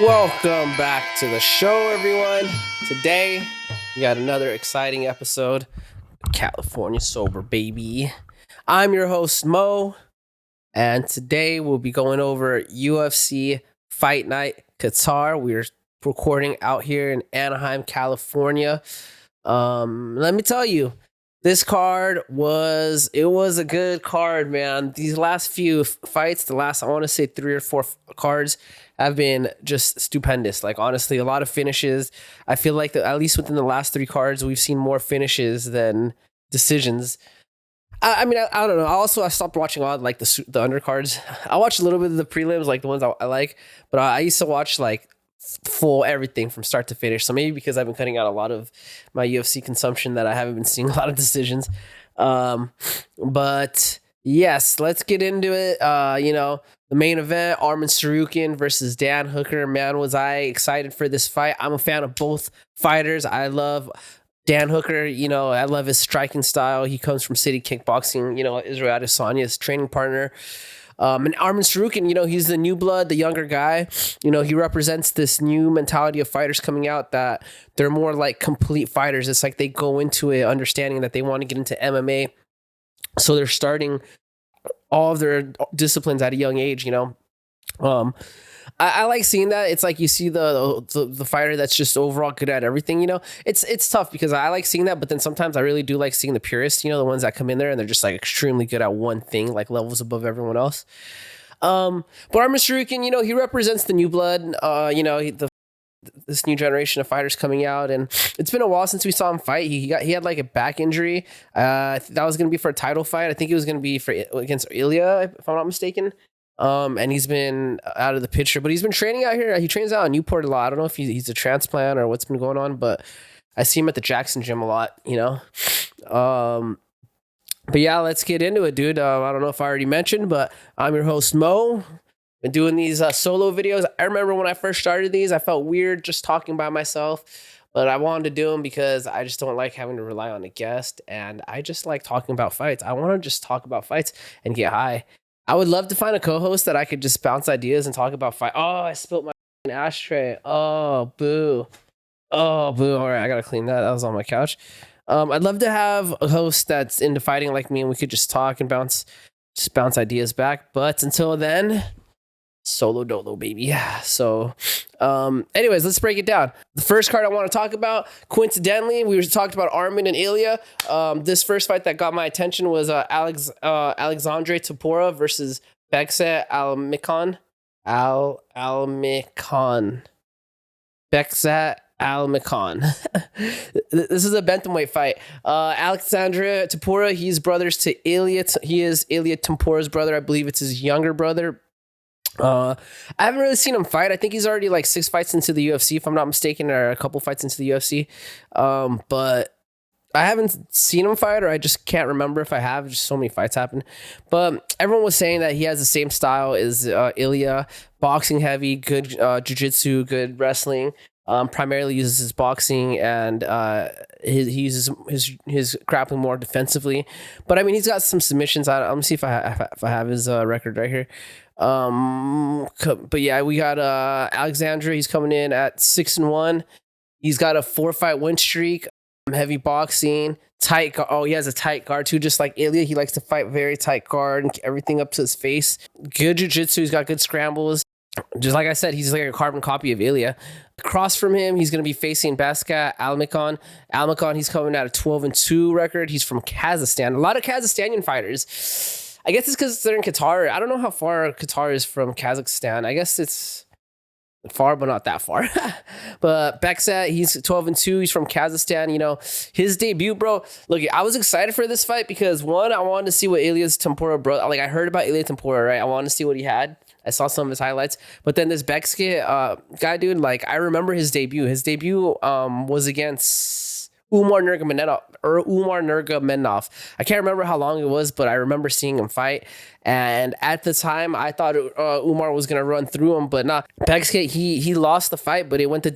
Welcome back to the show, everyone. Today, we got another exciting episode of California Sober, baby. I'm your host, Mo, and today we'll be going over UFC Fight Night Qatar. We're recording out here in Anaheim, California. Let me tell you, this card was a good card, man. These last few fights, I want to say 3 or 4 cards have been just stupendous. Like, honestly, a lot of finishes. I feel like at least within the last 3 cards, we've seen more finishes than decisions. I mean, I don't know. I stopped watching all like the undercards. I watched a little bit of the prelims, like the ones I like, but I used to watch like full everything from start to finish. So maybe because I've been cutting out a lot of my UFC consumption that I haven't been seeing a lot of decisions. But yes, let's get into it. The main event, Arman Tsarukyan versus Dan Hooker. Man, was I excited for this fight. I'm a fan of both fighters. I love Dan Hooker. I love his striking style. He comes from City Kickboxing, Israel Adesanya's training partner. And Arman Tsarukyan, he's the new blood, the younger guy. He represents this new mentality of fighters coming out that they're more like complete fighters. It's like they go into it understanding that they want to get into MMA. So they're starting all of their disciplines at a young age, I like seeing that. It's like you see the fighter that's just overall good at everything, It's tough because I like seeing that, but then sometimes I really do like seeing the purists, the ones that come in there and they're just like extremely good at one thing, like levels above everyone else. But Arman Tsarukyan, he represents the new blood, this new generation of fighters coming out, and it's been a while since we saw him fight. He had like a back injury. That was going to be for a title fight. I think it was going to be against Ilya, if I'm not mistaken. And he's been out of the picture, but he's been training out here. He trains out in Newport a lot. I don't know if he's a transplant or what's been going on, but I see him at the Jackson gym a lot, But yeah, let's get into it, dude. I don't know if I already mentioned, but I'm your host, Mo. Been doing these solo videos. I remember when I first started these, I felt weird just talking by myself, but I wanted to do them because I just don't like having to rely on a guest, and I just like talking about fights. I want to just talk about fights and get high. I would love to find a co-host that I could just bounce ideas and talk about fight. Oh, I spilled my ashtray. Oh, boo. Oh, boo. All right, I got to clean that. That was on my couch. I'd love to have a host that's into fighting like me, and we could just talk and bounce ideas back. But until then, solo dolo, baby. Yeah. So, anyways, let's break it down. The first card I want to talk about, coincidentally, we were talked about Arman and Ilya. This first fight that got my attention was Alexandre Topuria versus Bekzat Almakhan. Bekzat Almakhan. This is a bantamweight fight. Alexandre Topuria, he's brothers to Ilya. He is Ilya Tompuria's brother. I believe it's his younger brother. I haven't really seen him fight. I think he's already like 6 fights into the UFC, if I'm not mistaken, or a couple fights into the UFC. But I haven't seen him fight, or I just can't remember if I have. Just so many fights happen. But everyone was saying that he has the same style as Ilya, boxing heavy, good jiu-jitsu, good wrestling. Primarily uses his boxing, and he uses his grappling more defensively. But I mean, he's got some submissions. I'm gonna see if I have his record right here. But yeah, we got Alexandre. He's coming in at 6-1. He's got a 4-fight win streak. Heavy boxing, tight. He has a tight guard too, just like Ilya. He likes to fight very tight guard and everything up to his face. Good jiu-jitsu. He's got good scrambles. Just like I said, he's like a carbon copy of Ilya. Across from him, he's going to be facing Bekzat Almakhan. Almakhan, he's coming out a 12-2 record. He's from Kazakhstan. A lot of Kazakhstanian fighters. I guess it's because they're in Qatar. I don't know how far Qatar is from Kazakhstan. I guess it's far, but not that far. But Bekzat, he's 12-2. He's from Kazakhstan. His debut, bro. Look, I was excited for this fight because, one, I wanted to see what Ilya's Topuria, bro. Like, I heard about Ilya Topuria, right? I wanted to see what he had. I saw some of his highlights. But then this Bekzat guy, dude, like, I remember his debut. His debut was against Umar Nurmagomedov. I can't remember how long it was, but I remember seeing him fight. And at the time, I thought Umar was gonna run through him, but not. Bekzat, he lost the fight, but it went the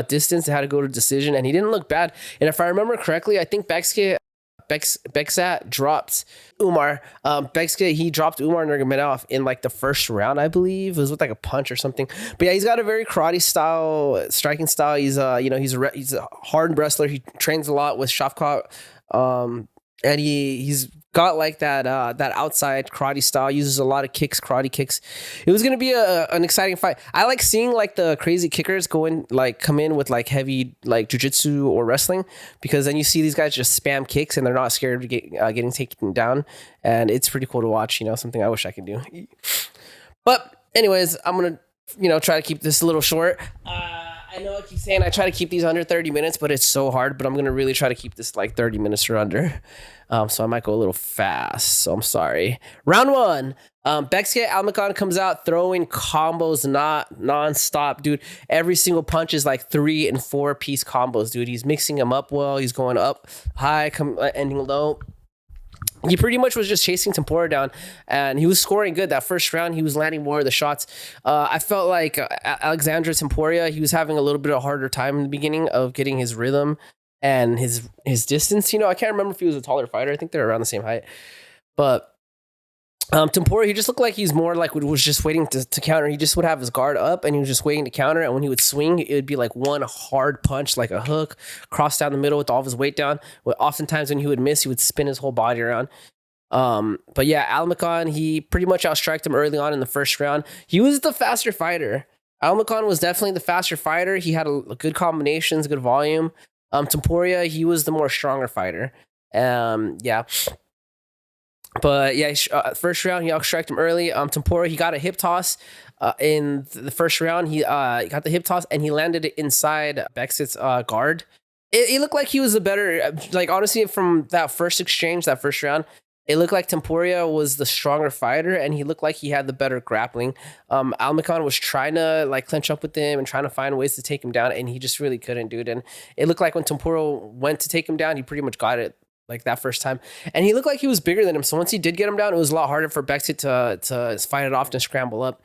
distance. It had to go to decision, and he didn't look bad. And if I remember correctly, I think Bekzat Beksat dropped Umar. Beksat, he dropped Umar Nurmagomedov in like the first round, I believe. It was with like a punch or something. But yeah, he's got a very karate style, striking style. He's he's a hard wrestler. He trains a lot with Shavkat. And he's got like that outside karate style, uses a lot of karate kicks. It was gonna be an exciting fight. I like seeing like the crazy kickers come in with like heavy like jiu-jitsu or wrestling, because then you see these guys just spam kicks and they're not scared of getting taken down, and it's pretty cool to watch. Something I wish I could do. But anyways, I'm gonna try to keep this a little short. I know I keep saying I try to keep these under 30 minutes, but it's so hard. But I'm going to really try to keep this like 30 minutes or under. So I might go a little fast. So I'm sorry. Round one. Beksat Almakhan comes out throwing combos non-stop, dude. Every single punch is like 3 and 4 piece combos, dude. He's mixing them up well. He's going up high, ending low. He pretty much was just chasing Topuria down, and he was scoring good. That first round, he was landing more of the shots. I felt like Alexandre Topuria, he was having a little bit of a harder time in the beginning of getting his rhythm and his distance. I can't remember if he was a taller fighter. I think they're around the same height. But Topuria, he just looked like he's more like was just waiting to counter. He just would have his guard up and he was just waiting to counter. And when he would swing, it would be like one hard punch, like a hook, cross down the middle with all of his weight down. But oftentimes when he would miss, he would spin his whole body around. But yeah, Almakhan, he pretty much outstriked him early on in the first round. He was the faster fighter. Almakhan was definitely the faster fighter. He had a good combinations, good volume. Topuria, he was the more stronger fighter. Yeah. But yeah, first round, he outstriked him early. Topuria, he got a hip toss in the first round. He got the hip toss and he landed it inside Beksat's guard. It looked like he was a better, like honestly, from that first exchange, that first round, it looked like Topuria was the stronger fighter and he looked like he had the better grappling. Almakhan was trying to like clinch up with him and trying to find ways to take him down, and he just really couldn't, dude. And it looked like when Topuria went to take him down, he pretty much got it like that first time. And he looked like he was bigger than him. So once he did get him down, it was a lot harder for Beksat to fight it off and scramble up.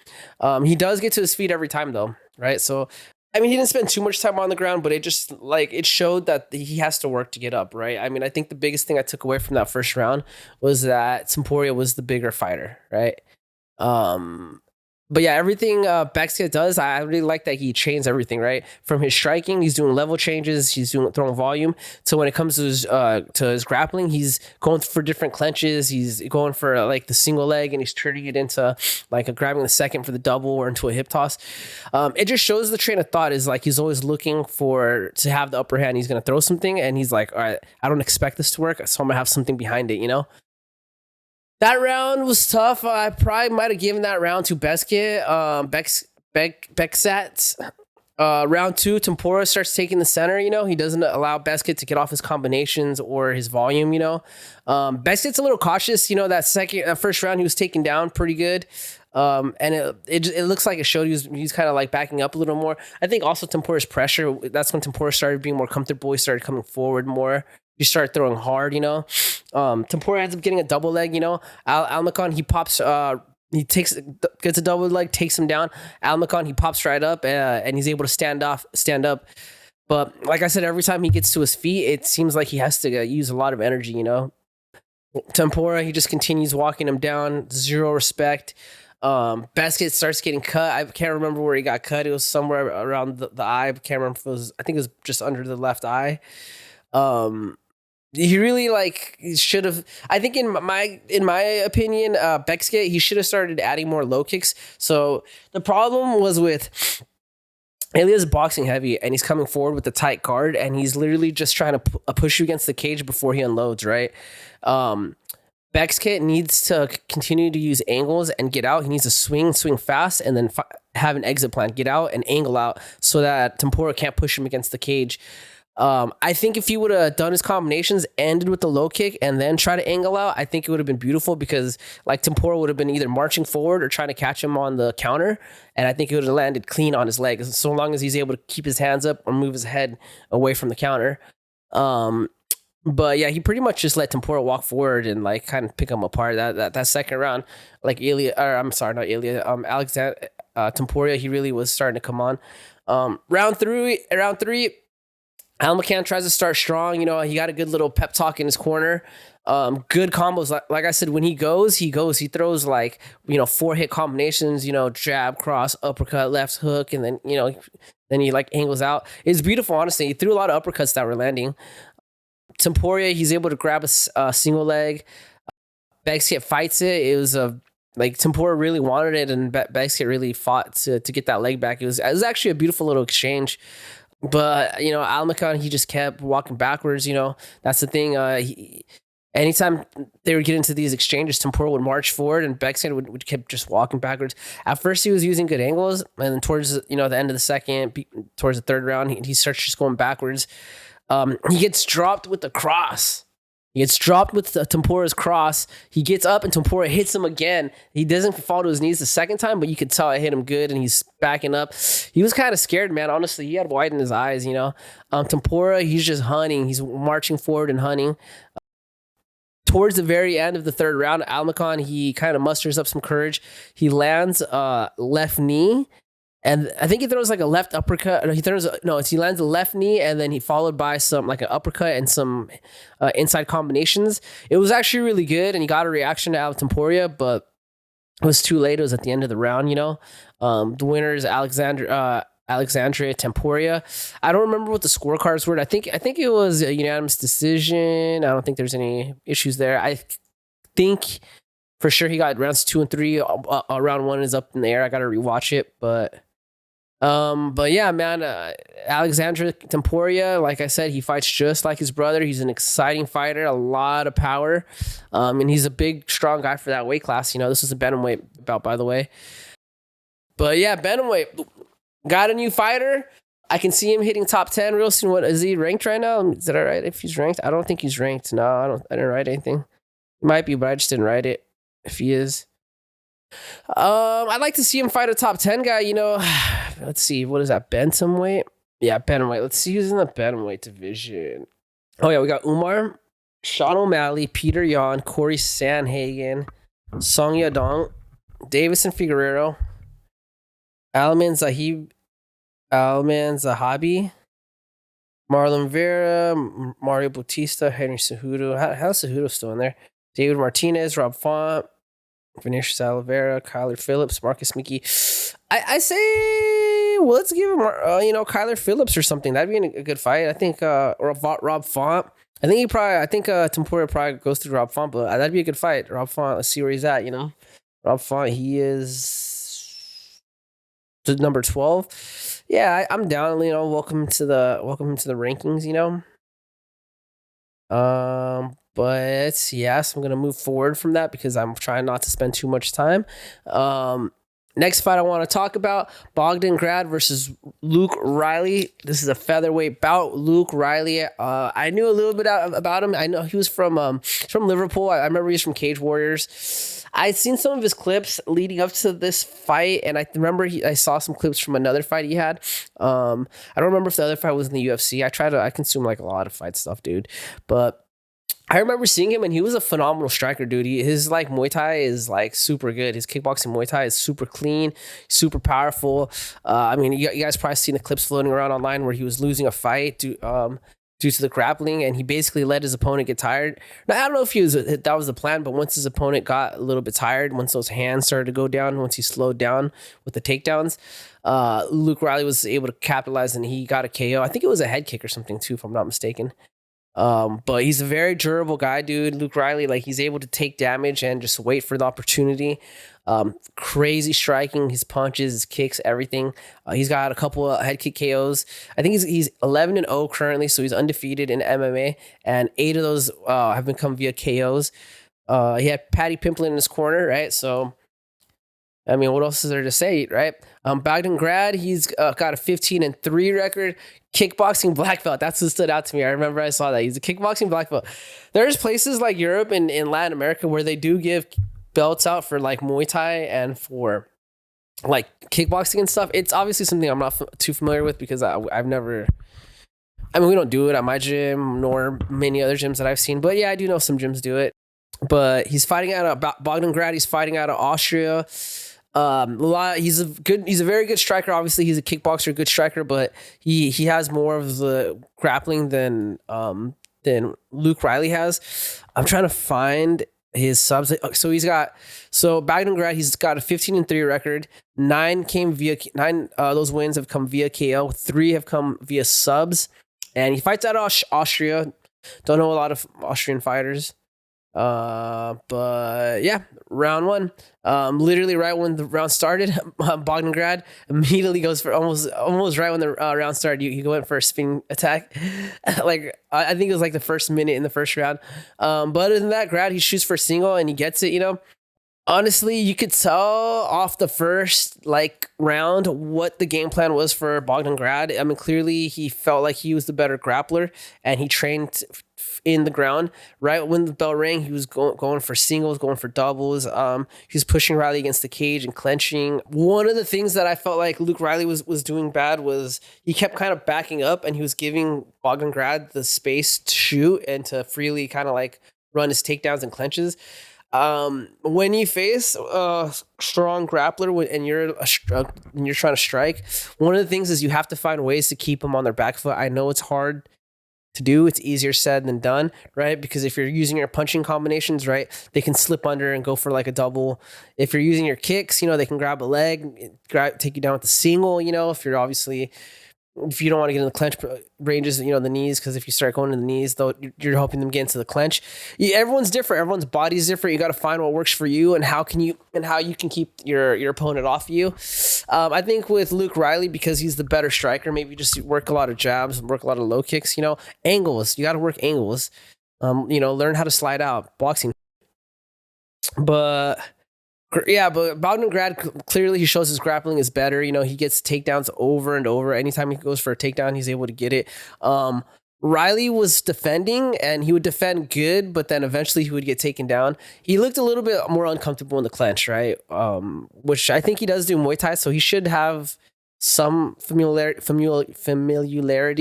He does get to his feet every time though, right? So, I mean, he didn't spend too much time on the ground, but it just like, it showed that he has to work to get up, right? I mean, I think the biggest thing I took away from that first round was that Topuria was the bigger fighter, right? But yeah, everything Beksat does, I really like that he chains everything, right? From his striking, he's doing level changes, he's throwing volume. So when it comes to his grappling, he's going for different clenches, he's going for like the single leg, and he's turning it into like grabbing the second for the double or into a hip toss. It just shows the train of thought is like he's always looking to have the upper hand. He's going to throw something, and he's like, all right, I don't expect this to work, so I'm going to have something behind it, That round was tough. I probably might have given that round to Beksat. Round two, Topuria starts taking the center. He doesn't allow Beksat to get off his combinations or his volume. Beksat's a little cautious. That first round he was taken down pretty good. And it looks like it showed he's kind of like backing up a little more. I think also Topuria's pressure. That's when Topuria started being more comfortable. He started coming forward more. You start throwing hard, Topuria ends up getting a double leg, Almakhan, he pops, gets a double leg, takes him down. Almakhan, he pops right up and he's able to stand up. But like I said, every time he gets to his feet, it seems like he has to use a lot of energy, Topuria, he just continues walking him down, zero respect. Beksat starts getting cut. I can't remember where he got cut. It was somewhere around the eye. I can't remember if I think it was just under the left eye. He really should have. I think in my opinion, Beksat, he should have started adding more low kicks. So the problem was with Ilya's boxing heavy, and he's coming forward with the tight guard, and he's literally just trying to push you against the cage before he unloads. Right. Beksat needs to continue to use angles and get out. He needs to swing fast, and then have an exit plan. Get out and angle out so that Topuria can't push him against the cage. I think if he would have done his combinations, ended with the low kick, and then try to angle out, I think it would have been beautiful, because like Topuria would have been either marching forward or trying to catch him on the counter, and I think it would have landed clean on his legs, so long as he's able to keep his hands up or move his head away from the counter. But yeah, he pretty much just let Topuria walk forward and like kind of pick him apart. That second round, like Alexander Topuria, he really was starting to come on. Round three. Almakhan tries to start strong. He got a good little pep talk in his corner. Good combos. Like I said, when he goes. He throws like, 4-hit combinations, jab, cross, uppercut, left hook, and then he like angles out. It's beautiful, honestly. He threw a lot of uppercuts that were landing. Topuria, he's able to grab a single leg. Gaziev fights it. It was like Topuria really wanted it, and Gaziev really fought to get that leg back. It was actually a beautiful little exchange. But Almakhan, he just kept walking backwards. That's the thing. Anytime they would get into these exchanges, Topuria would march forward, and Gaziev would keep just walking backwards. At first, he was using good angles, and then towards the end of the second, towards the third round, he starts just going backwards. He gets dropped with the cross. He gets dropped with Topuria's cross. He gets up and Topuria hits him again. He doesn't fall to his knees the second time, but you could tell it hit him good, and he's backing up. He was kind of scared, man. Honestly, he had white in his eyes, Topuria, he's just hunting. He's marching forward and hunting. Towards the very end of the third round, Almakhan, he kind of musters up some courage. He lands left knee. And I think he throws like a left uppercut. He lands a left knee, and then he followed by some like an uppercut and some inside combinations. It was actually really good, and he got a reaction out of Topuria, but it was too late. It was at the end of the round, The winner is Alexandria Topuria. I don't remember what the scorecards were. I think it was a unanimous decision. I don't think there's any issues there. I think for sure he got rounds 2 and 3. Round 1 is up in the air. I got to rewatch it, but yeah, man, Alexandria Topuria, like I said, he fights just like his brother. He's an exciting fighter, a lot of power, and he's a big, strong guy for that weight class. This is a bantamweight bout, by the way. But yeah, bantamweight got a new fighter. I can see him hitting top 10 real soon. What is he ranked right now? Is that all right if he's ranked? I don't think he's ranked. No, I didn't write anything. He might be, but I just didn't write it. If he is. I'd like to see him fight a top 10 guy, Let's see, what is that, bantamweight? Yeah, bantamweight. Let's see who's in the bantamweight division. Oh yeah, we got Umar, Sean O'Malley, Peter Yan, Corey Sandhagen, Song Yadong, Davison Figueroa, Alman Zahabi, Marlon Vera, Mario Bautista, Henry Cejudo. How's Cejudo still in there? David Martinez, Rob Font, Vinicius Oliveira, Kyler Phillips, Marcus Mickey. I say, well, let's give him, Kyler Phillips or something. That'd be a good fight. I think Rob Font. I think Topuria probably goes through Rob Font, but that'd be a good fight. Rob Font. Let's see where he's at. Rob Font. He is number 12. Yeah, I'm down. Welcome to the rankings. But yes, I'm going to move forward from that because I'm trying not to spend too much time. Next fight I want to talk about, Bogdan Grad versus Luke Riley. This is a featherweight bout. Luke Riley, I knew a little bit about him. I know he was from Liverpool. I remember he was from Cage Warriors. I'd seen some of his clips leading up to this fight, and I remember I saw some clips from another fight he had. I don't remember if the other fight was in the UFC. I consume like a lot of fight stuff, dude. But I remember seeing him, and he was a phenomenal striker, dude. His like Muay Thai is like super good. His kickboxing Muay Thai is super clean, super powerful. You guys probably seen the clips floating around online where he was losing a fight due to the grappling, and he basically let his opponent get tired. Now, I don't know if that was the plan, but once his opponent got a little bit tired, once those hands started to go down, once he slowed down with the takedowns, Luke Riley was able to capitalize, and he got a KO. I think it was a head kick or something too, if I'm not mistaken. But he's a very durable guy, dude. Luke Riley, like, he's able to take damage and just wait for the opportunity. Crazy striking, his punches, his kicks, everything. He's got a couple of head kick KOs. I think he's 11-0 currently, so he's undefeated in MMA, and 8 of those have been come via KOs. He had Paddy Pimblett in his corner, right? So, what else is there to say, right? Bogdan Grad, he's got a 15-3 record. Kickboxing black belt. That's what stood out to me. I remember I saw that. He's a kickboxing black belt. There's places like Europe and in Latin America where they do give belts out for like Muay Thai and for like kickboxing and stuff. It's obviously something I'm not too familiar with because I've never... we don't do it at my gym nor many other gyms that I've seen. But yeah, I do know some gyms do it. But he's fighting out of Bogdan Grad. He's fighting out of Austria. He's a very good striker. Obviously, he's a kickboxer, good striker, but he has more of the grappling than Luke Riley has. I'm trying to find his subs. So back in Grad, he's got a 15-3 record. Nine those wins have come via KO. 3 have come via subs, and he fights out of Austria. Don't know a lot of Austrian fighters. But yeah, round 1. Literally right when the round started, Grad immediately goes for almost right when the round started. He went for a spin attack. Like I think it was like the first minute in the first round. But other than that, Grad, he shoots for a single and he gets it. Honestly, you could tell off the first round what the game plan was for Grad. I mean, clearly he felt like he was the better grappler, and he trained in the ground. Right when the bell rang, he was going for singles, going for doubles. He was pushing Riley against the cage and clenching. One of the things that I felt like Luke Riley was doing bad was he kept kind of backing up, and he was giving Grad the space to shoot and to freely kind of run his takedowns and clenches. When you face a strong grappler and you're trying to strike, one of the things is you have to find ways to keep them on their back foot. I know it's hard to do. It's easier said than done, right? Because if you're using your punching combinations, right, they can slip under and go for a double. If you're using your kicks, they can grab a leg, take you down with a single, if you don't want to get in the clench ranges, the knees, because if you start going to the knees, though, you're helping them get into the clench. Everyone's different. Everyone's body's different. You got to find what works for you and how you can keep your opponent off you. I think with Luke Riley, because he's the better striker, maybe just work a lot of jabs, work a lot of low kicks. Angles. You got to work angles. Learn how to slide out boxing. But Grad, clearly he shows his grappling is better. He gets takedowns over and over. Anytime he goes for a takedown, he's able to get it. Riley was defending, and he would defend good, but then eventually he would get taken down. He looked a little bit more uncomfortable in the clench, right? Which I think he does do Muay Thai, so he should have some familiarity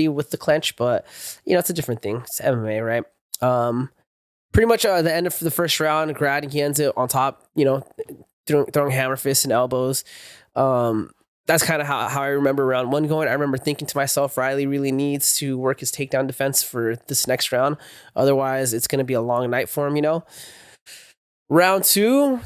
with the clench, but it's a different thing. It's MMA, right? Pretty much the end of the first round, Grad, he ends it on top, throwing hammer fists and elbows. That's kind of how I remember round 1 going. I remember thinking to myself, Riley really needs to work his takedown defense for this next round. Otherwise, it's going to be a long night for him, Round 2,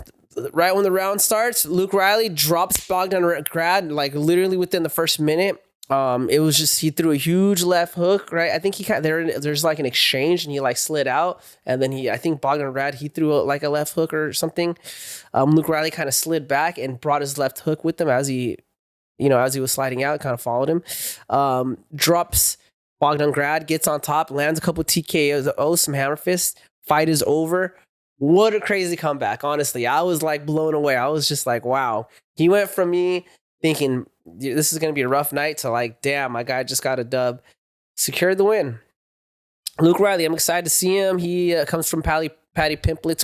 right when the round starts, Luke Riley drops Grad, literally within the first minute. It was just, he threw a huge left hook, right? I think there's an exchange, and he slid out, and then I think Grad, he threw a left hook or something. Luke Riley kind of slid back and brought his left hook with him as he was sliding out, kind of followed him. Drops Grad, gets on top, lands a couple TKOs, some hammer fists. Fight is over. What a crazy comeback. Honestly, I was blown away. I was just wow. He went from me thinking this is going to be a rough night to damn, my guy just got a dub. Secured the win. Luke Riley, I'm excited to see him. He comes from Patty Pimplett's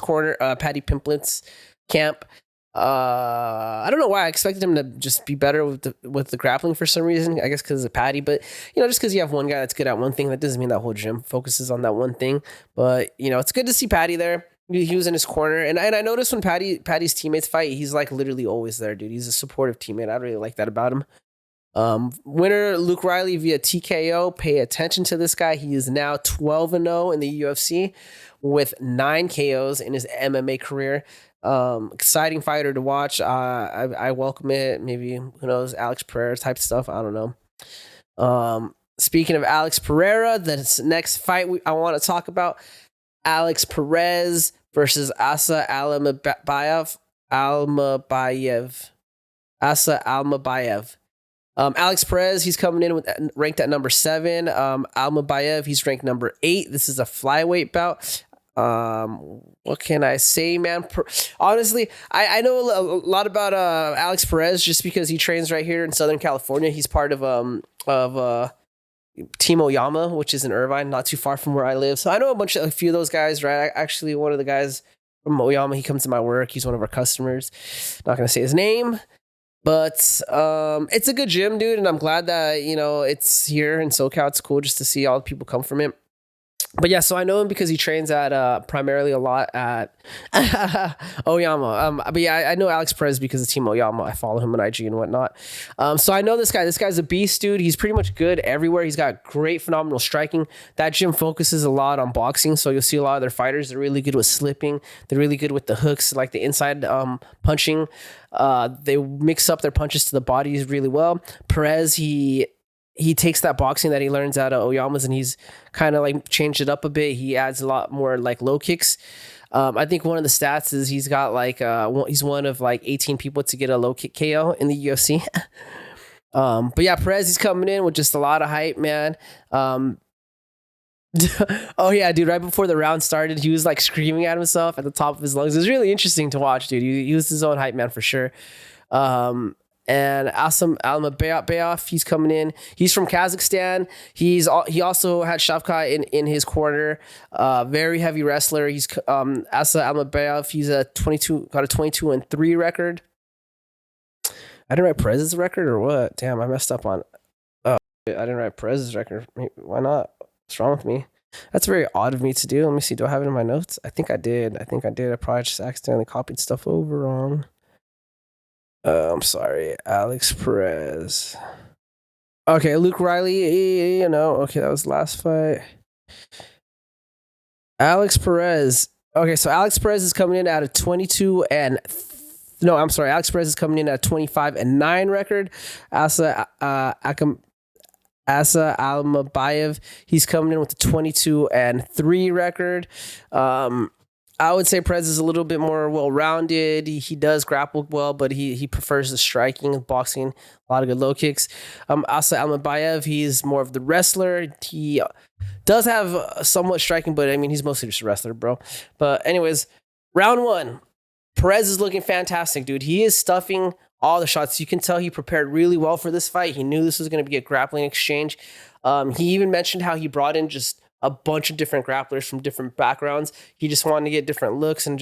camp. I don't know why I expected him to just be better with the grappling for some reason. I guess because of Patty, but just because you have one guy that's good at one thing, that doesn't mean that whole gym focuses on that one thing. But it's good to see Patty there. He was in his corner, and I noticed when Patty's teammates fight, he's literally always there, dude. He's a supportive teammate. I really like that about him. Winner Luke Riley via TKO. Pay attention to this guy. He is now 12-0 in the UFC with 9 KOs in his MMA career. Exciting fighter to watch. I welcome it. Maybe, who knows, Alex Pereira type stuff. I don't know. Speaking of Alex Pereira, the next fight I want to talk about, Alex Perez versus Asa Almabayev. Alex Perez, he's coming in ranked at number 7. Almabayev, he's ranked number 8. This is a flyweight bout. What can I say, man? Honestly, I know a lot about Alex Perez just because he trains right here in Southern California. He's part of Team Oyama, which is in Irvine, not too far from where I live. So I know a few of those guys, right? Actually, one of the guys from Oyama, he comes to my work. He's one of our customers. Not going to say his name, but it's a good gym, dude. And I'm glad that, it's here in SoCal. It's cool just to see all the people come from it. But yeah, so I know him because he trains at primarily a lot at Oyama. But yeah, I know Alex Perez because of Team Oyama. I follow him on IG and whatnot. So I know this guy. This guy's a beast, dude. He's pretty much good everywhere. He's got great, phenomenal striking. That gym focuses a lot on boxing, so you'll see a lot of their fighters. They're really good with slipping. They're really good with the hooks, like the inside punching. They mix up their punches to the bodies really well. Perez, he takes that boxing that he learns out of Oyama's and he's kind of like changed it up a bit. He adds a lot more like low kicks. I think one of the stats is he's got like he's one of like 18 people to get a low kick KO in the UFC. But yeah, Perez, he's coming in with just a lot of hype, man. Oh yeah, dude, right before the round started, he was like screaming at himself at the top of his lungs. It was really interesting to watch, dude. He was his own hype man for sure. And Almabayev, he's coming in. He's from Kazakhstan. He also had Shavkat in his corner. Very heavy wrestler. He's Asa Almabayev. He's got a 22-3 record. I didn't write Perez's record or what? Damn, I messed up on. Oh, I didn't write Perez's record. Why not? What's wrong with me? That's very odd of me to do. Let me see. Do I have it in my notes? I think I did. I probably just accidentally copied stuff over wrong. I'm sorry, Alex Perez. Okay, Luke Riley, okay, that was the last fight. Alex Perez. Okay, so Alex Perez is coming in at a 25-9 record. Asa Almabayev, he's coming in with a 22-3 record. I would say Perez is a little bit more well-rounded. He does grapple well, but he prefers the striking, boxing, a lot of good low kicks. Asa Almabayev, he's more of the wrestler. He does have somewhat striking, but I mean, he's mostly just a wrestler, bro. But anyways, round one, Perez is looking fantastic, dude. He is stuffing all the shots. You can tell he prepared really well for this fight. He knew this was going to be a grappling exchange. He even mentioned how he brought in just a bunch of different grapplers from different backgrounds. He just wanted to get different looks and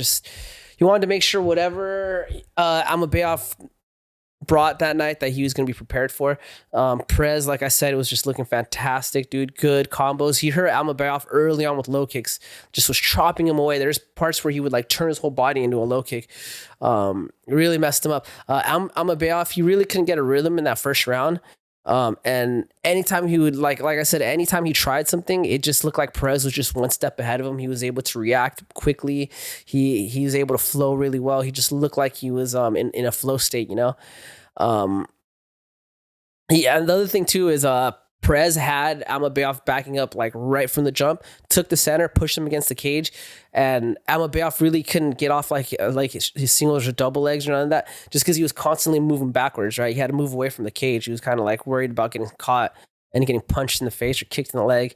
he wanted to make sure whatever Almabayev brought that night that he was going to be prepared for. Perez, like I said, it was just looking fantastic, dude. Good combos. He hurt Almabayev early on with low kicks, just was chopping him away. There's parts where he would like turn his whole body into a low kick. Really messed him up. Almabayev, he really couldn't get a rhythm in that first round. And anytime he would like I said, anytime he tried something, it just looked like Perez was just one step ahead of him. He was able to react quickly. He was able to flow really well. He just looked like he was in a flow state, and the other thing too is Perez had Almabayev backing up like right from the jump, took the center, pushed him against the cage, and Almabayev really couldn't get off like his singles or double legs or none of that, just because he was constantly moving backwards, right? He had to move away from the cage. He was kind of like worried about getting caught and getting punched in the face or kicked in the leg.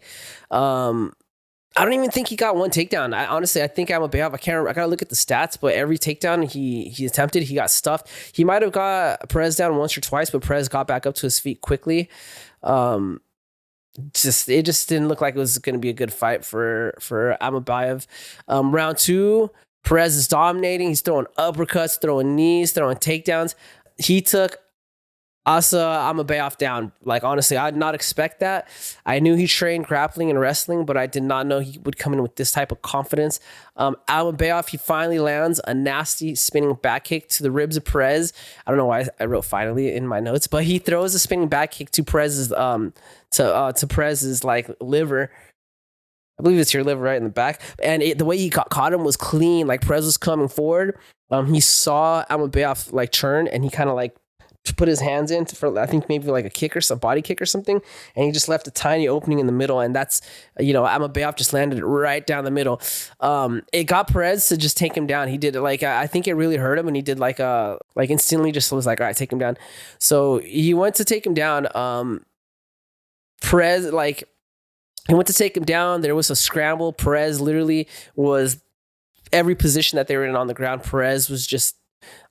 I don't even think he got one takedown. I think Almabayev, I can't remember. I gotta look at the stats, but every takedown he attempted, he got stuffed. He might have got Perez down once or twice, but Perez got back up to his feet quickly. It just didn't look like it was going to be a good fight for Almabayev. Round two, Perez is dominating. He's throwing uppercuts, throwing knees, throwing takedowns. He took Asa Almabayev down. Like, honestly, I did not expect that. I knew he trained grappling and wrestling, but I did not know he would come in with this type of confidence. Almabayev, he finally lands a nasty spinning back kick to the ribs of Perez. I don't know why I wrote finally in my notes, but he throws a spinning back kick to Perez's to Perez's like liver. I believe it's your liver right in the back. And the way he caught him was clean. Like, Perez was coming forward. He saw Almabayev like turn, and he kind of like put his hands in for, I think, maybe like a kick or some body kick or something, and he just left a tiny opening in the middle, and that's, Almabayev just landed right down the middle. It got Perez to just take him down. He did like, I think it really hurt him, and he did like instantly just was like, all right, take him down. So he went to take him down. Perez, like, he went to take him down. There was a scramble. Perez literally was every position that they were in on the ground. Perez was just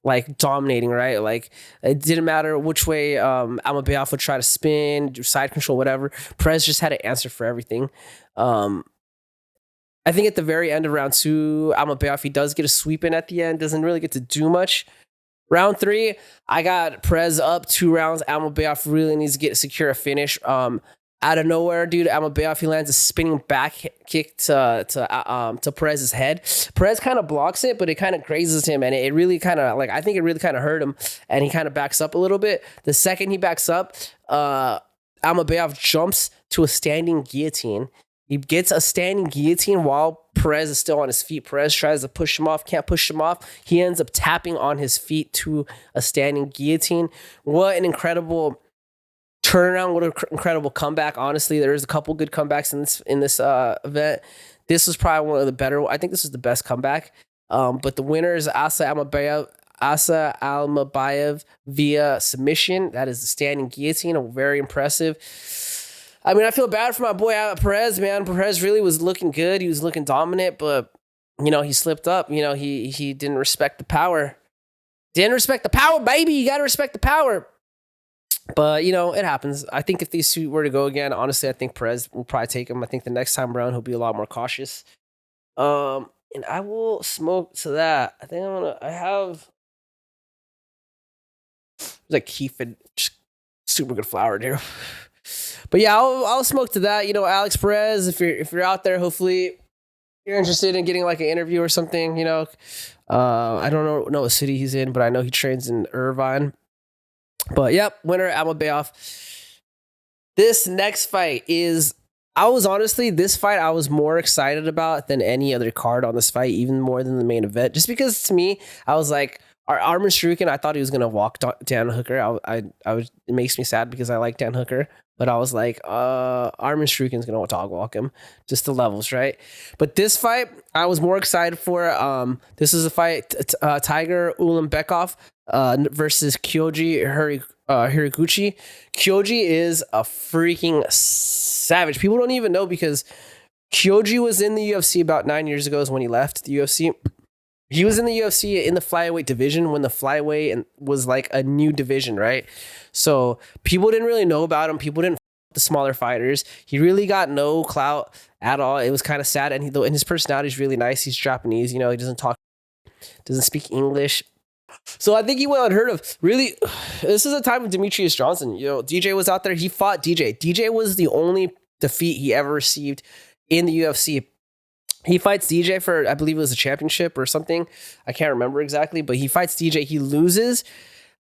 like dominating, right? Like, it didn't matter which way Almabayev would try to spin, do side control, whatever. Perez just had an answer for everything. I think at the very end of round two, Almabayev, he does get a sweep in at the end, doesn't really get to do much. Round three, I got Perez up 2 rounds. Almabayev really needs to secure a finish. Out of nowhere, dude, Almabayev, he lands a spinning back kick to Perez's head. Perez kind of blocks it, but it kind of grazes him, and it really kind of, like, I think it really kind of hurt him, and he kind of backs up a little bit. The second he backs up, Almabayev jumps to a standing guillotine. He gets a standing guillotine while Perez is still on his feet. Perez tries to push him off, can't push him off. He ends up tapping on his feet to a standing guillotine. What an incredible turnaround! What an incredible comeback! Honestly, there's a couple good comebacks in this event. This was probably one of the better. I think this is the best comeback. But the winner is Asa Almabayev via submission. That is the standing guillotine. Very impressive. I mean, I feel bad for my boy Perez, man. Perez really was looking good. He was looking dominant, but he slipped up. He didn't respect the power. Didn't respect the power, baby. You gotta respect the power. But, it happens. I think if these two were to go again, honestly, I think Perez will probably take him. I think the next time around, he'll be a lot more cautious. And I will smoke to that. I think I have like Keith and super good flower, dude. But yeah, I'll smoke to that. Alex Perez, if you're out there, hopefully you're interested in getting like an interview or something, I don't know what city he's in, but I know he trains in Irvine. But yep, winner Almabayev. This next fight this fight I was more excited about than any other card on this fight, even more than the main event. Just because to me, I was like, Arman Tsarukyan, I thought he was gonna walk Dan Hooker. It makes me sad because I like Dan Hooker, but I was like, Arman Tsarukyan's gonna dog walk him. Just the levels, right? But this fight, I was more excited for. This is a fight, Tiger Ulanbekov versus Kyoji Horiguchi. Kyoji is a freaking savage. People don't even know because Kyoji was in the UFC about 9 years ago is when he left the UFC. He was in the UFC in the flyweight division when the flyweight was like a new division, right? So people didn't really know about him. People didn't f- the smaller fighters. He really got no clout at all. It was kind of sad. And his personality is really nice. He's Japanese, he doesn't speak English. So I think he went unheard of. Really, this is a time of Demetrius Johnson. DJ was out there. He fought DJ. DJ was the only defeat he ever received in the UFC. He fights DJ for, I believe it was a championship or something. I can't remember exactly, but he fights DJ. He loses,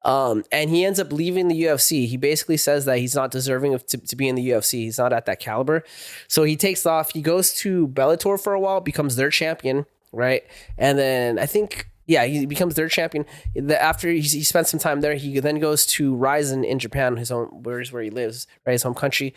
and he ends up leaving the UFC. He basically says that he's not deserving to be in the UFC. He's not at that caliber. So he takes off. He goes to Bellator for a while, becomes their champion, right? And then I think... yeah, he becomes their champion. After he spent some time there, he then goes to Rizin in Japan, where he lives, right, his home country.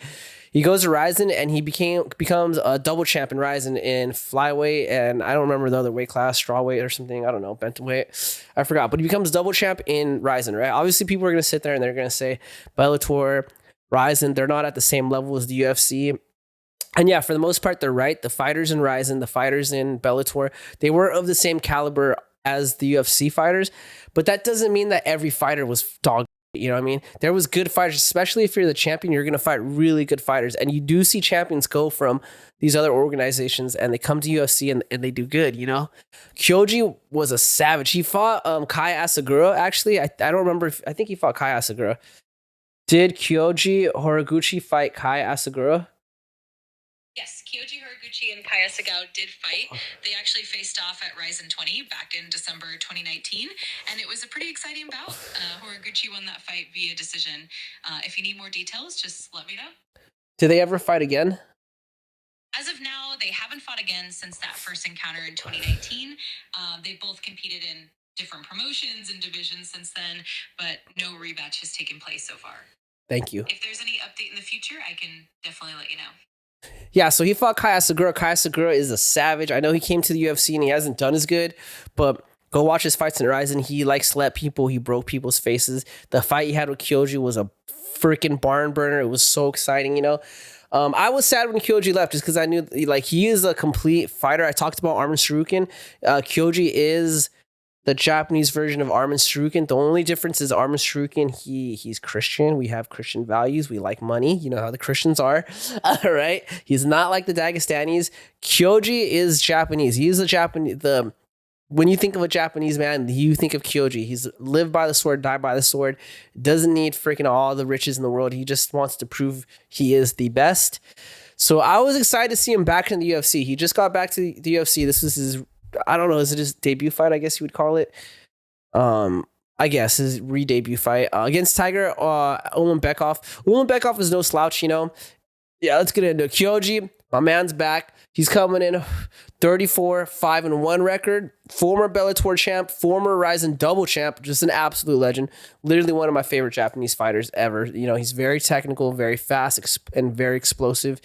He goes to Rizin and he becomes a double champ in Rizin in flyweight, and I don't remember the other weight class, strawweight or something. I don't know, bantamweight. I forgot, but he becomes double champ in Rizin, right? Obviously, people are going to sit there and they're going to say Bellator, Rizin, they're not at the same level as the UFC. And yeah, for the most part, they're right. The fighters in Rizin, the fighters in Bellator, they were of the same caliber as the UFC fighters, but that doesn't mean that every fighter was dog. You know what I mean? There was good fighters, especially if you're the champion, you're going to fight really good fighters. And you do see champions go from these other organizations and they come to UFC and they do good, Kyoji was a savage. He fought Kai Asagura, actually. I don't remember. I think he fought Kai Asagura. Did Kyoji Horiguchi fight Kai Asagura? Yes, Kyoji Horiguchi and Kai Asagura did fight. They actually faced off at Rizin 20 back in December 2019, and it was a pretty exciting bout. Horiguchi won that fight via decision. If you need more details, just let me know. Did they ever fight again? As of now, they haven't fought again since that first encounter in 2019. They both competed in different promotions and divisions since then, but no rematch has taken place so far. Thank you. If there's any update in the future, I can definitely let you know. Yeah, so he fought Kai Asagura. Kai Asagura is a savage. I know he came to the UFC and he hasn't done as good, but go watch his fights in Rizin. He slapped people. He broke people's faces. The fight he had with Kyoji was a freaking barn burner. It was so exciting, I was sad when Kyoji left just because I knew he is a complete fighter. I talked about Arman Tsarukyan. Kyoji is the Japanese version of Arman Tsarukyan. The only difference is Arman Tsarukyan, he's Christian. We have Christian values. We like money. You know how the Christians are. All right. He's not like the Dagestanis. Kyoji is Japanese. He's the when you think of a Japanese man, you think of Kyoji. He's lived by the sword, died by the sword. Doesn't need freaking all the riches in the world. He just wants to prove he is the best. So I was excited to see him back in the UFC. He just got back to the UFC. This was his, I don't know, is it his debut fight? I guess you would call it. I guess his re-debut fight against Tiger Ulanbekov. Ulanbekov is no slouch, you know. Yeah, let's get into Kyoji. My man's back. He's coming in 34-5-1 record. Former Bellator champ, former Rizin double champ, just an absolute legend. Literally one of my favorite Japanese fighters ever. You know, he's very technical, very fast, and very explosive.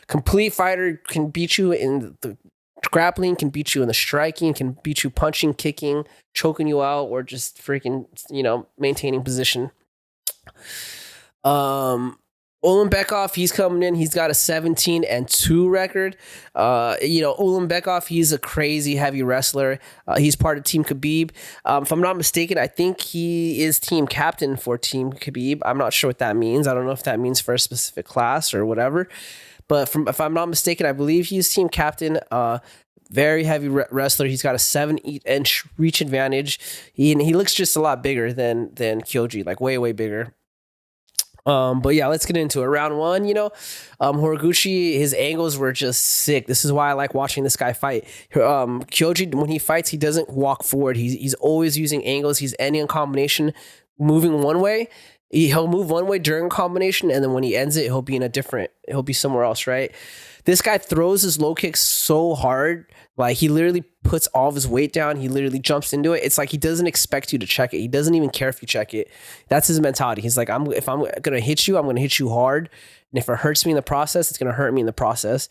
Complete fighter, can beat you in the grappling, can beat you in the striking, can beat you punching, kicking, choking you out, or just freaking, you know, maintaining position. Ulanbekov, he's coming in. He's got a 17-2 record. You know, Ulanbekov, he's a crazy heavy wrestler. He's part of Team Khabib. If I'm not mistaken, I think he is team captain for Team Khabib. I'm not sure what that means. I don't know if that means for a specific class or whatever. But if I'm not mistaken, I believe he's team captain. Very heavy wrestler. He's got a 7-inch reach advantage. He looks just a lot bigger than Kyoji, like way bigger. But yeah, let's get into it. Round one, you know, Horiguchi, his angles were just sick. This is why I like watching this guy fight. Kyoji, when he fights, he doesn't walk forward. He's always using angles. He's ending a combination, moving one way. He'll move one way during a combination, and then when he ends it, he'll be somewhere else, right? This guy throws his low kicks so hard. Like, he literally puts all of his weight down. He literally jumps into it. It's like he doesn't expect you to check it. He doesn't even care if you check it. That's his mentality. He's like, if I'm going to hit you, I'm going to hit you hard. And if it hurts me in the process, it's going to hurt me in the process.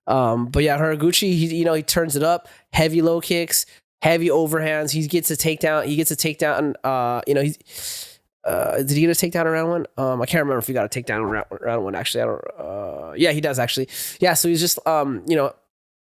But yeah, Horiguchi, he turns it up. Heavy low kicks, heavy overhands. He gets a takedown. Did he get a takedown in round one? I can't remember if he got a takedown in round one. Actually, I don't. Yeah, he does actually. Yeah, so he's just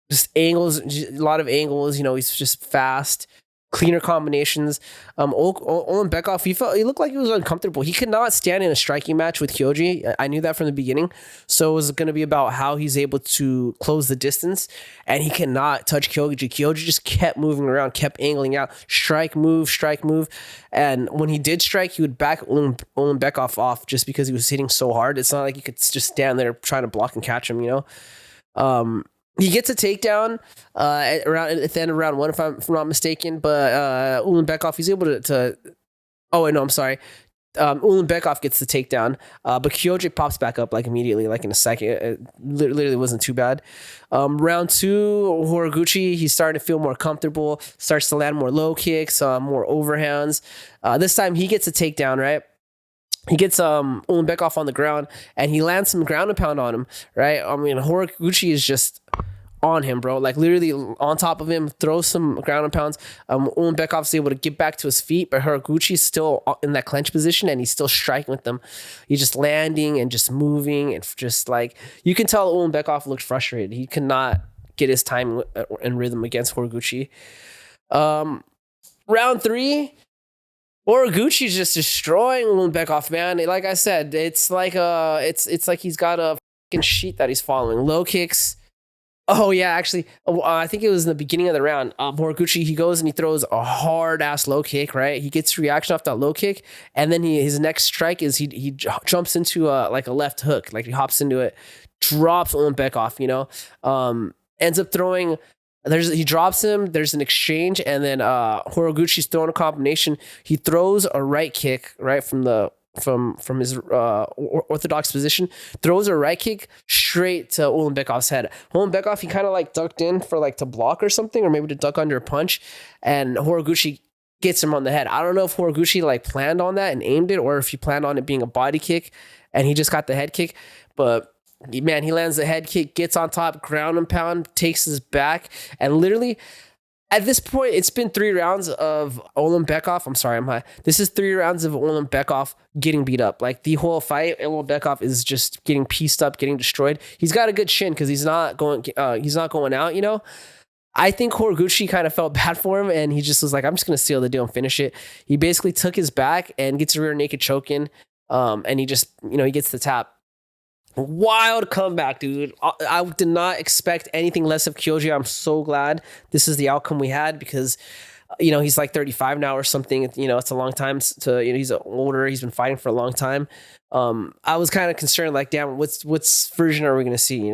just angles, a lot of angles. You know, he's just fast, cleaner combinations. Ulanbekov, he looked like he was uncomfortable. He could not stand in a striking match with Kyoji. I knew that from the beginning. So it was going to be about how he's able to close the distance, and he cannot touch Kyoji. Kyoji just kept moving around, kept angling out, strike, move. And when he did strike, he would back Ulanbekov off just because he was hitting so hard. It's not like you could just stand there trying to block and catch him, you know? He gets a takedown at the end of round one, if I'm not mistaken. But Ulanbekov, he's able to. Oh wait, no, I'm sorry. Ulanbekov gets the takedown, but Kyoji pops back up like immediately, like in a second. It literally wasn't too bad. Round two, Horiguchi, he's starting to feel more comfortable. Starts to land more low kicks, more overhands. This time he gets a takedown, right? He gets Ulanbekov on the ground, and he lands some ground and pound on him, right? I mean, Horiguchi is just on him, bro. Like, literally on top of him, throws some ground and pounds. Ulanbekov's able to get back to his feet, but Horiguchi's still in that clench position, and he's still striking with them. He's just landing and just moving, and just like, you can tell Ulanbekov looked frustrated. He could not get his time and rhythm against Horiguchi. Round three, Horiguchi's just destroying Ulanbekov, man. Like I said, it's like it's like he's got a fucking sheet that he's following. Low kicks. Oh yeah, actually, I think it was in the beginning of the round. Horiguchi, he goes and he throws a hard ass low kick, right? He gets reaction off that low kick, and then his next strike is he jumps into like a left hook, like he hops into it, drops Ulanbekov, you know, ends up throwing. He drops him. There's an exchange, and then Horiguchi's throwing a combination. He throws a right kick right from his orthodox position, throws a right kick straight to Ulanbekov's head. Ulanbekov, he kind of like ducked in for like to block or something, or maybe to duck under a punch, and Horiguchi gets him on the head. I don't know if Horiguchi like planned on that and aimed it, or if he planned on it being a body kick and he just got the head kick, but man, he lands the head kick, gets on top, ground and pound, takes his back, and literally at this point, it's been 3 rounds of Ulanbekov. I'm sorry, I'm high. This is 3 rounds of Ulanbekov getting beat up. Like, the whole fight, Ulanbekov is just getting pieced up, getting destroyed. He's got a good chin because he's not going out, you know. I think Horiguchi kind of felt bad for him, and he just was like, I'm just going to seal the deal and finish it. He basically took his back and gets a rear naked choke in, and he just, he gets the tap. Wild comeback, dude. I did not expect anything less of Kyoji. I'm so glad this is the outcome we had because, he's like 35 now or something. It's a long time to, he's older. He's been fighting for a long time. I was kind of concerned, like, damn, what's version are we going to see,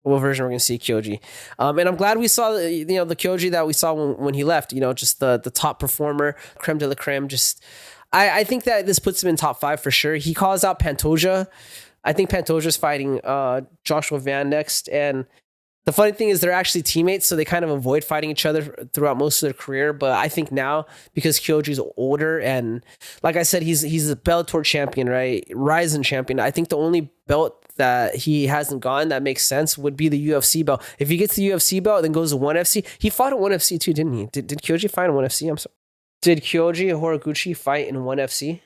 What version we're going to see Kyoji. And I'm glad we saw, the Kyoji that we saw when he left, just the top performer, creme de la creme. Just, I think that this puts him in top 5 for sure. He calls out Pantoja. I think Pantoja's fighting Joshua Van next. And the funny thing is they're actually teammates, so they kind of avoid fighting each other throughout most of their career. But I think now, because Kyoji's older and, like I said, he's a Bellator champion, right? Ryzen champion. I think the only belt that he hasn't gotten that makes sense would be the UFC belt. If he gets the UFC belt, then goes to ONE FC. He fought at ONE FC too, didn't he? Did Kyoji fight in ONE FC? I'm sorry. Did Kyoji Horiguchi fight in ONE FC?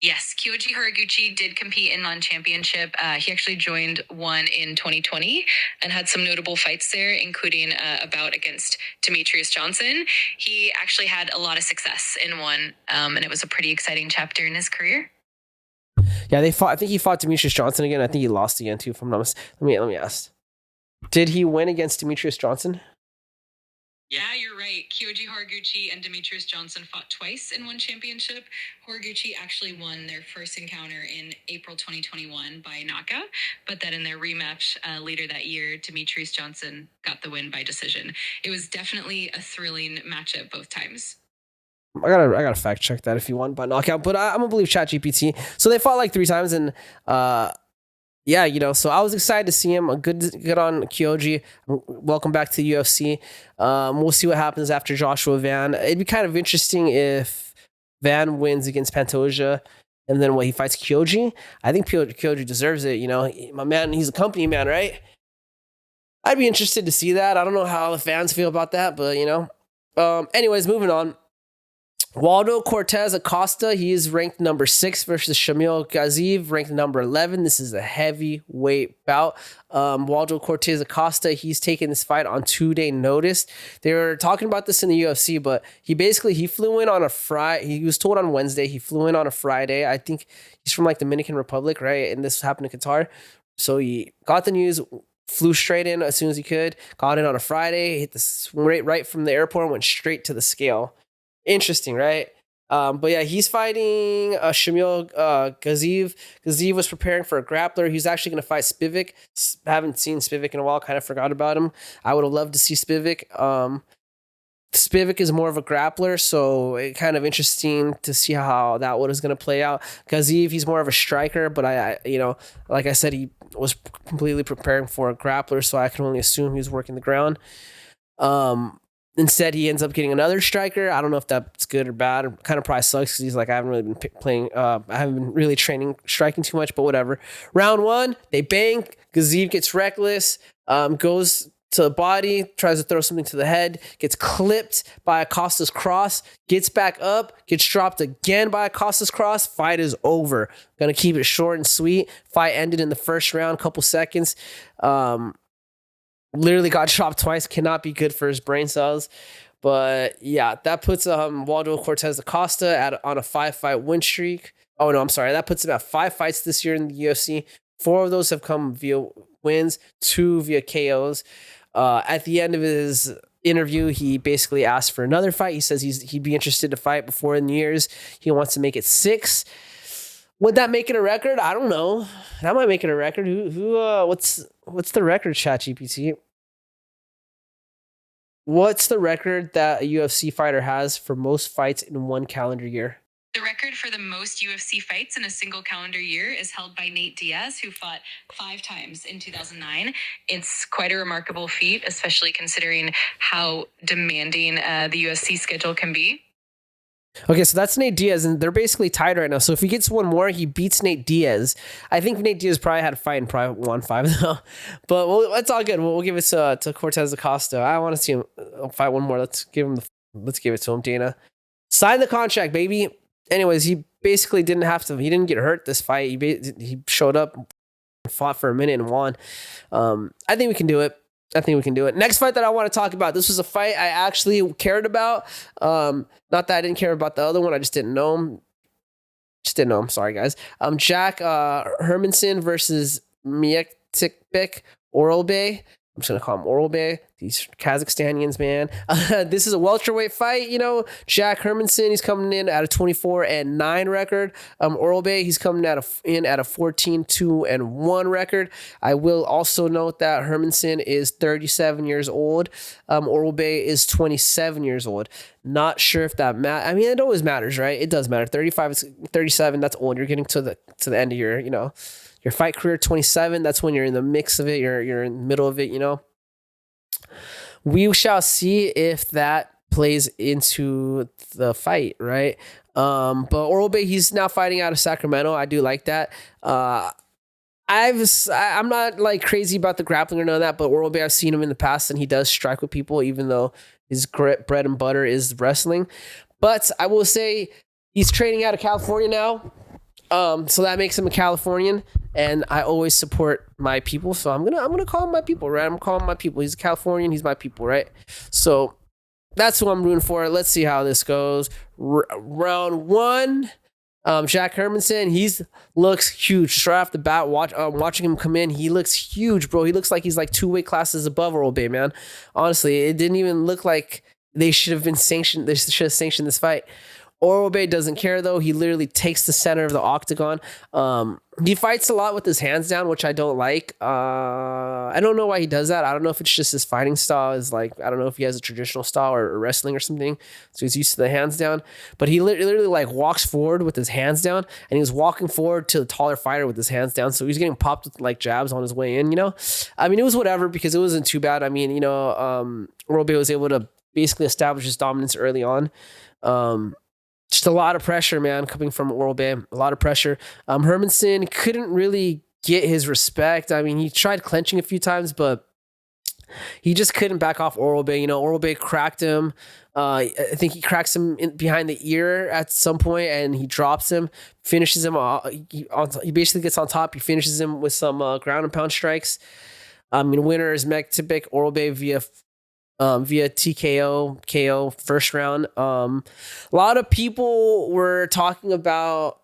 Yes, Kyoji Horiguchi did compete in non-championship. He actually joined ONE in 2020 and had some notable fights there, including a bout against Demetrius Johnson. He actually had a lot of success in ONE, and it was a pretty exciting chapter in his career. Yeah, they fought. I think he fought Demetrius Johnson again. I think he lost again too. If I'm not mistaken. Let me ask. Did he win against Demetrius Johnson? Yeah, you're right. Kyoji Horiguchi and Demetrius Johnson fought twice in ONE championship. Horiguchi actually won their first encounter in April 2021 by knockout, but then in their rematch later that year, Demetrius Johnson got the win by decision. It was definitely a thrilling matchup both times. I gotta fact check that if you want by knockout, but I'm gonna believe ChatGPT. So they fought like 3 times, and yeah, so I was excited to see him. A good on Kyoji. Welcome back to the UFC. We'll see what happens after Joshua Van. It'd be kind of interesting if Van wins against Pantoja, and then he fights Kyoji. I think Kyoji deserves it. My man, he's a company man, right? I'd be interested to see that. I don't know how the fans feel about that, but anyways, moving on. Waldo Cortez Acosta, he is ranked number 6 versus Shamil Gaziev, ranked number 11. This is a heavyweight bout. Waldo Cortez Acosta, he's taking this fight on 2-day notice. They were talking about this in the UFC, but he flew in on a Friday. He was told on Wednesday. He flew in on a Friday. I think he's from like Dominican Republic, right? And this happened in Qatar. So he got the news, flew straight in as soon as he could, got in on a Friday, hit the right from the airport and went straight to the scale. Interesting, right? But yeah, he's fighting Shamil Gaziev. Gaziev was preparing for a grappler. He's actually going to fight Spivak. Haven't seen Spivak in a while. Kind of forgot about him. I would have loved to see Spivak. Spivak is more of a grappler, so it kind of interesting to see how that one is going to play out. Gaziev, he's more of a striker, but I like I said, he was completely preparing for a grappler, so I can only assume he was working the ground. Instead, he ends up getting another striker. I don't know if that's good or bad. It kind of probably sucks because he's like, I haven't really been playing. I haven't been really training striking too much, but whatever. Round 1, they bang. Gaziev gets reckless, goes to the body, tries to throw something to the head, gets clipped by Acosta's cross, gets back up, gets dropped again by Acosta's cross. Fight is over. Gonna keep it short and sweet. Fight ended in the first round, couple seconds. Literally got chopped twice. Cannot be good for his brain cells. But yeah, that puts Waldo Cortez Acosta on a 5-fight win streak. Oh no, I'm sorry. That puts him at 5 fights this year in the UFC. 4 of those have come via wins, 2 via KOs. At the end of his interview, he basically asked for another fight. He says he'd be interested to fight before New Year's. He wants to make it 6. Would that make it a record? I don't know. That might make it a record. What's the record, ChatGPT? What's the record that a UFC fighter has for most fights in 1 calendar year? The record for the most UFC fights in a single calendar year is held by Nate Diaz, who fought 5 times in 2009. It's quite a remarkable feat, especially considering how demanding the UFC schedule can be. Okay, so that's Nate Diaz, and they're basically tied right now. So if he gets one more, he beats Nate Diaz. I think Nate Diaz probably had a fight and probably won 5 though. But that's all good. We'll give it to Cortez Acosta. I want to see him fight one more. Let's give it to him, Dana. Sign the contract, baby. Anyways, he basically didn't have to. He didn't get hurt this fight. He showed up, fought for a minute, and won. I think we can do it. Next fight that I want to talk about. This was a fight I actually cared about. Not that I didn't care about the other one. I just didn't know him. Just didn't know. I'm sorry, guys. Jack Hermansson versus Menifield Orolbai. I'm just gonna call him Orolbai. These Kazakhstanians, man. This is a welterweight fight. Jack Hermansson, he's coming in at a 24-9 record. Orolbai, he's coming in at a 14-2-1 record. I will also note that Hermansson is 37 years old. Orolbai is 27 years old. Not sure if that matters. I mean, it always matters, right? It does matter. 35 is 37. That's old. You're getting to the end of your fight career. 27, that's when you're in the mix of it. You're in the middle of it, We shall see if that plays into the fight, right? But Orolbai, he's now fighting out of Sacramento. I do like that. I'm not like crazy about the grappling or none of that, but Orolbai, I've seen him in the past and he does strike with people, even though his bread and butter is wrestling. But I will say he's training out of California now. So that makes him a Californian, and I always support my people. So I'm gonna call him my people, right? I'm calling him my people. He's a Californian. He's my people, right? So that's who I'm rooting for. Let's see how this goes. Round one. Jack Hermansson, he looks huge. Straight off the bat, watching him come in, he looks huge, bro. He looks like he's like 2 weight classes above Orolbai, man. Honestly, it didn't even look like they should have sanctioned this fight. Orolbai doesn't care, though. He literally takes the center of the octagon. He fights a lot with his hands down, which I don't like. I don't know why he does that. I don't know if it's just his fighting style is like, I don't know if he has a traditional style or wrestling or something. So he's used to the hands down. But he literally like walks forward with his hands down, and he was walking forward to the taller fighter with his hands down. So he's getting popped with like jabs on his way in, I mean, it was whatever because it wasn't too bad. I mean, Orolbai was able to basically establish his dominance early on. Just a lot of pressure, man, coming from Orolbai. A lot of pressure. Hermansson couldn't really get his respect. I mean, he tried clenching a few times, but he just couldn't back off Orolbai. Orolbai cracked him. I think he cracks him behind the ear at some point, and he drops him, finishes him. He basically gets on top. He finishes him with some ground and pound strikes. Winner is Menifield Orolbai via TKO, KO, first round. A lot of people were talking about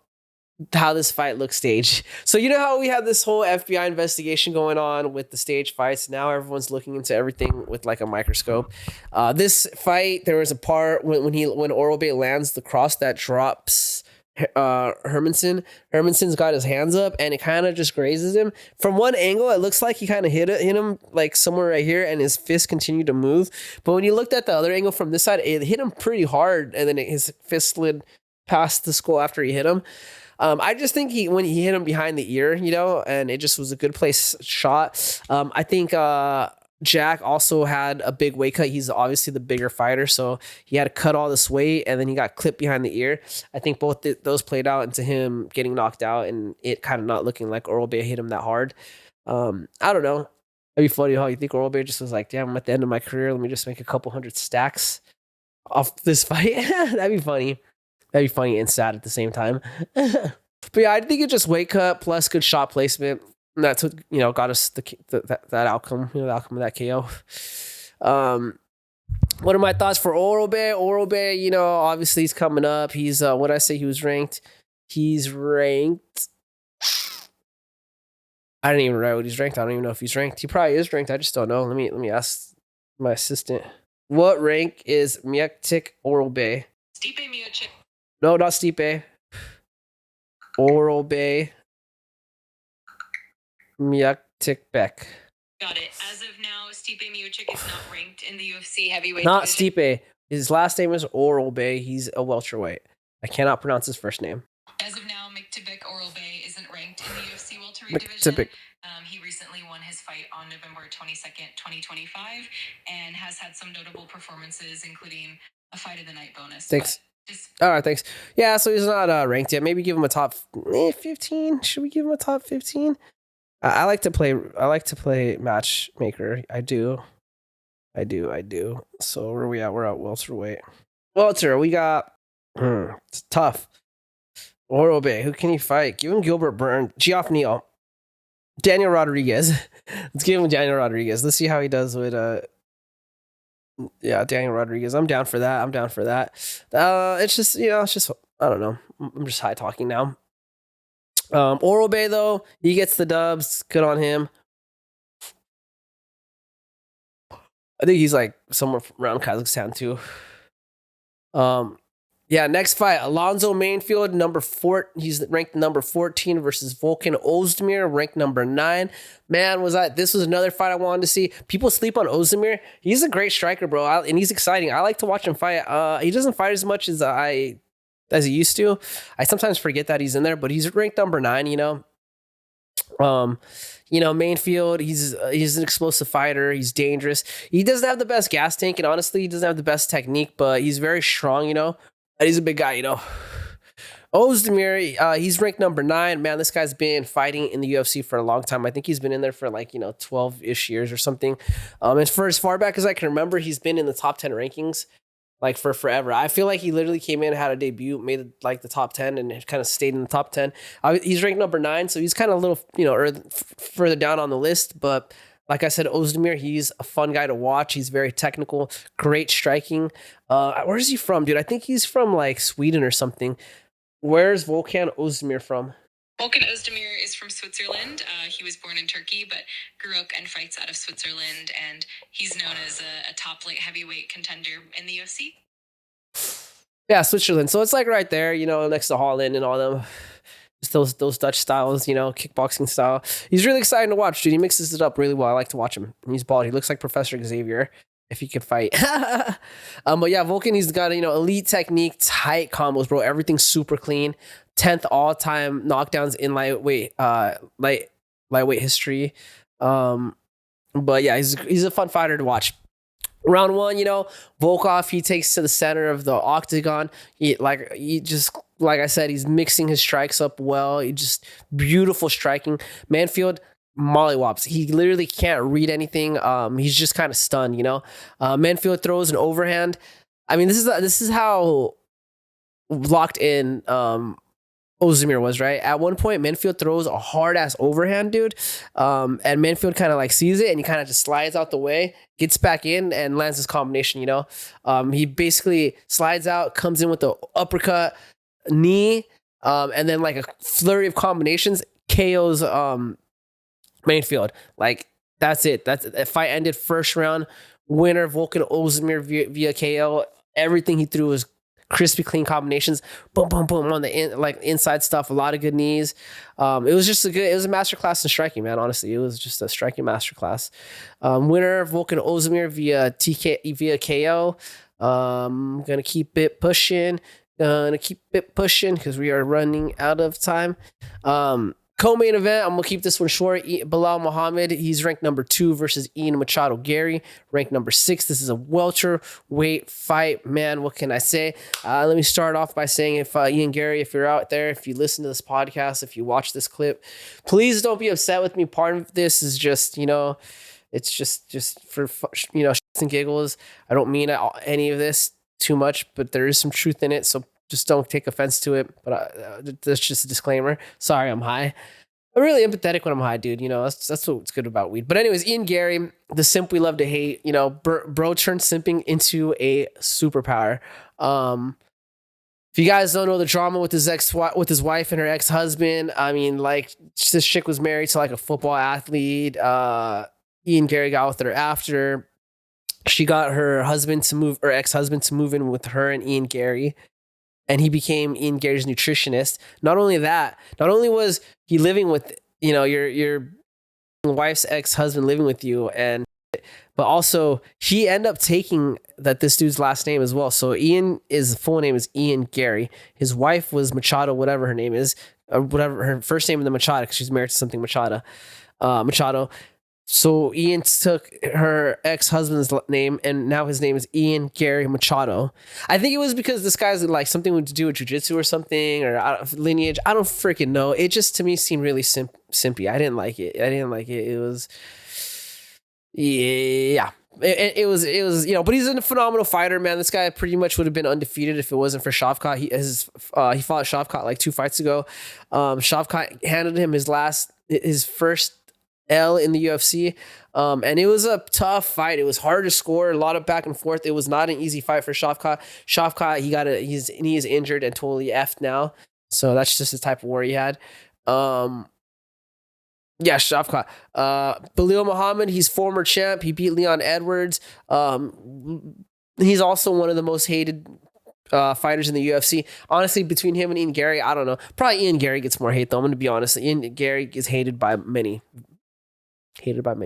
how this fight looks staged. So you know how we had this whole FBI investigation going on with the stage fights? Now everyone's looking into everything with like a microscope. This fight, there was a part when Orolbai lands the cross that drops Hermansson. Hermansson's got his hands up and it kind of just grazes him. From one angle, it looks like he kind of hit him like somewhere right here, and his fist continued to move. But when you looked at the other angle from this side, it hit him pretty hard, and then his fist slid past the skull after he hit him. I just think when he hit him behind the ear, and it just was a good place shot. I think Jack also had a big weight cut. He's obviously the bigger fighter, so he had to cut all this weight, and then he got clipped behind the ear. I think both those played out into him getting knocked out, and it kind of not looking like Orolbai hit him that hard. I don't know. It'd be funny how you think Orolbai just was like, damn, I'm at the end of my career. Let me just make a couple hundred stacks off this fight. That'd be funny. That'd be funny and sad at the same time. But yeah, I think it's just weight cut plus good shot placement. And that's what, got us that outcome, the outcome of that KO. What are my thoughts for Orolbai? Orolbai, obviously he's coming up. He's, what did I say he was ranked? He's ranked. I didn't even write what he's ranked. I don't even know if he's ranked. He probably is ranked. I just don't know. Let me ask my assistant. What rank is Menifield Orolbai? Stipe Miocic. No, not Stipe. Orolbai. Menifield. Got it. As of now, Stipe Miocic is not ranked in the UFC heavyweight Not division. Stipe. His last name is Orolbai. He's a welterweight. I cannot pronounce his first name. As of now, Menifield Orolbai isn't ranked in the UFC welterweight division. He recently won his fight on November 22nd, 2025, and has had some notable performances, including a fight of the night bonus. Thanks. All right, thanks. Yeah, so he's not ranked yet. Maybe give him a top 15. Should we give him a top 15? I like to play matchmaker. I do. So where are we at? We're at welterweight. Welter, we got it's tough. Orolbai, who can he fight? Give him Gilbert Burns, Geoff Neal, Daniel Rodriguez. Let's give him Daniel Rodriguez. Let's see how he does with Daniel Rodriguez. I'm down for that. It's just, I don't know. I'm just high talking now. Orolbai though, he gets the dubs. Good on him. I think he's like somewhere around Kazakhstan too. Yeah, next fight, Alonzo Menifield, number 4. He's ranked number 14 versus Volkan Oezdemir, ranked number 9. Man, this was another fight I wanted to see. People sleep on Oezdemir. He's a great striker, bro, and he's exciting. I like to watch him fight. He doesn't fight as much as he used to. I sometimes forget that he's in there, but he's ranked number 9, you know. Menifield, he's an explosive fighter. He's dangerous. He doesn't have the best gas tank, and honestly, he doesn't have the best technique, but he's very strong, you know. And he's a big guy, you know. Oezdemir, he's ranked number 9. Man, this guy's been fighting in the UFC for a long time. I think he's been in there for 12-ish years or something. And for as far back as I can remember, he's been in the top 10 rankings for forever. I feel like he literally came in, had a debut, made the top 10, and kind of stayed in the top 10. He's ranked number 9, so he's kind of a little, further down on the list. But like I said, Oezdemir, he's a fun guy to watch. He's very technical, great striking. Where is he from, dude? I think he's from Sweden or something. Where's Volkan Oezdemir from? Volkan Oezdemir is from Switzerland. He was born in Turkey, but grew up and fights out of Switzerland, and he's known as a top light heavyweight contender in the UFC. Yeah, Switzerland. So it's right there, next to Holland and all them. Just those Dutch styles, kickboxing style. He's really exciting to watch, dude. He mixes it up really well. I like to watch him. He's bald. He looks like Professor Xavier if he could fight. But yeah, Volkan, he's got elite technique, tight combos, bro. Everything's super clean. 10th all-time knockdowns in lightweight history. But yeah, he's a fun fighter to watch. Round 1, Volkov, he takes to the center of the octagon. He just, like I said, he's mixing his strikes up well. He just beautiful striking. Menifield mollywops. He literally can't read anything. He's just kind of stunned, Menifield throws an overhand. I mean, this is how locked in Oezdemir was, right? At one point, Menifield throws a hard-ass overhand, dude. And Menifield kind of sees it, and he kind of just slides out the way, gets back in, and lands his combination, He basically slides out, comes in with the uppercut, knee, and then a flurry of combinations, KOs Menifield. That's it. That fight ended first round. Winner, Volkan Oezdemir via KO. Everything he threw was crispy clean combinations, boom boom boom on the inside stuff, a lot of good knees. It was a masterclass in striking, man. Honestly, it was just a striking masterclass. Winner Volkan Oezdemir via KO. Gonna keep it pushing because we are running out of time. Co-main event, I'm going to keep this one short. Belal Muhammad, he's ranked number 2 versus Ian Machado Garry, ranked number 6. This is a welterweight fight. Man, what can I say? Let me start off by saying if Ian Garry, if you're out there, if you listen to this podcast, if you watch this clip, please don't be upset with me. Part of this is just, it's just for, shits and giggles. I don't mean any of this too much, but there is some truth in it. So just don't take offense to it. But that's just a disclaimer. Sorry, I'm high. I'm really empathetic when I'm high, dude. That's what's good about weed. But anyways, Ian Garry, the simp we love to hate. Bro turned simping into a superpower. If you guys don't know the drama with his wife and her ex-husband, I mean, this chick was married to a football athlete. Ian Garry got with her after. She got her ex-husband to move in with her and Ian Garry. And he became Ian Garry's nutritionist. Not only was he living with, your wife's ex-husband living with you, but also he ended up taking this dude's last name as well. So full name is Ian Garry. His wife was Machado, whatever her name is, whatever her first name is, Machado, because she's married to something Machado. So Ian took her ex-husband's name, and now his name is Ian Garry Machado. I think it was because this guy's something to do with jiu-jitsu or something, or lineage. I don't freaking know. It just, to me, seemed really simpy. I didn't like it. It was, yeah. It was, but he's a phenomenal fighter, man. This guy pretty much would have been undefeated if it wasn't for Shavkat. He fought Shavkat 2 fights ago. Shavkat handed him his first L in the UFC. And it was a tough fight. It was hard to score, a lot of back and forth. It was not an easy fight for Shavkat. Shavkat, his knee is injured and totally effed now. So that's just the type of war he had. Yeah, Shavkat. Belal Muhammad, he's former champ. He beat Leon Edwards. He's also one of the most hated fighters in the UFC. Honestly, between him and Ian Garry, I don't know. Probably Ian Garry gets more hate, though. I'm going to be honest. Ian Garry is hated by many.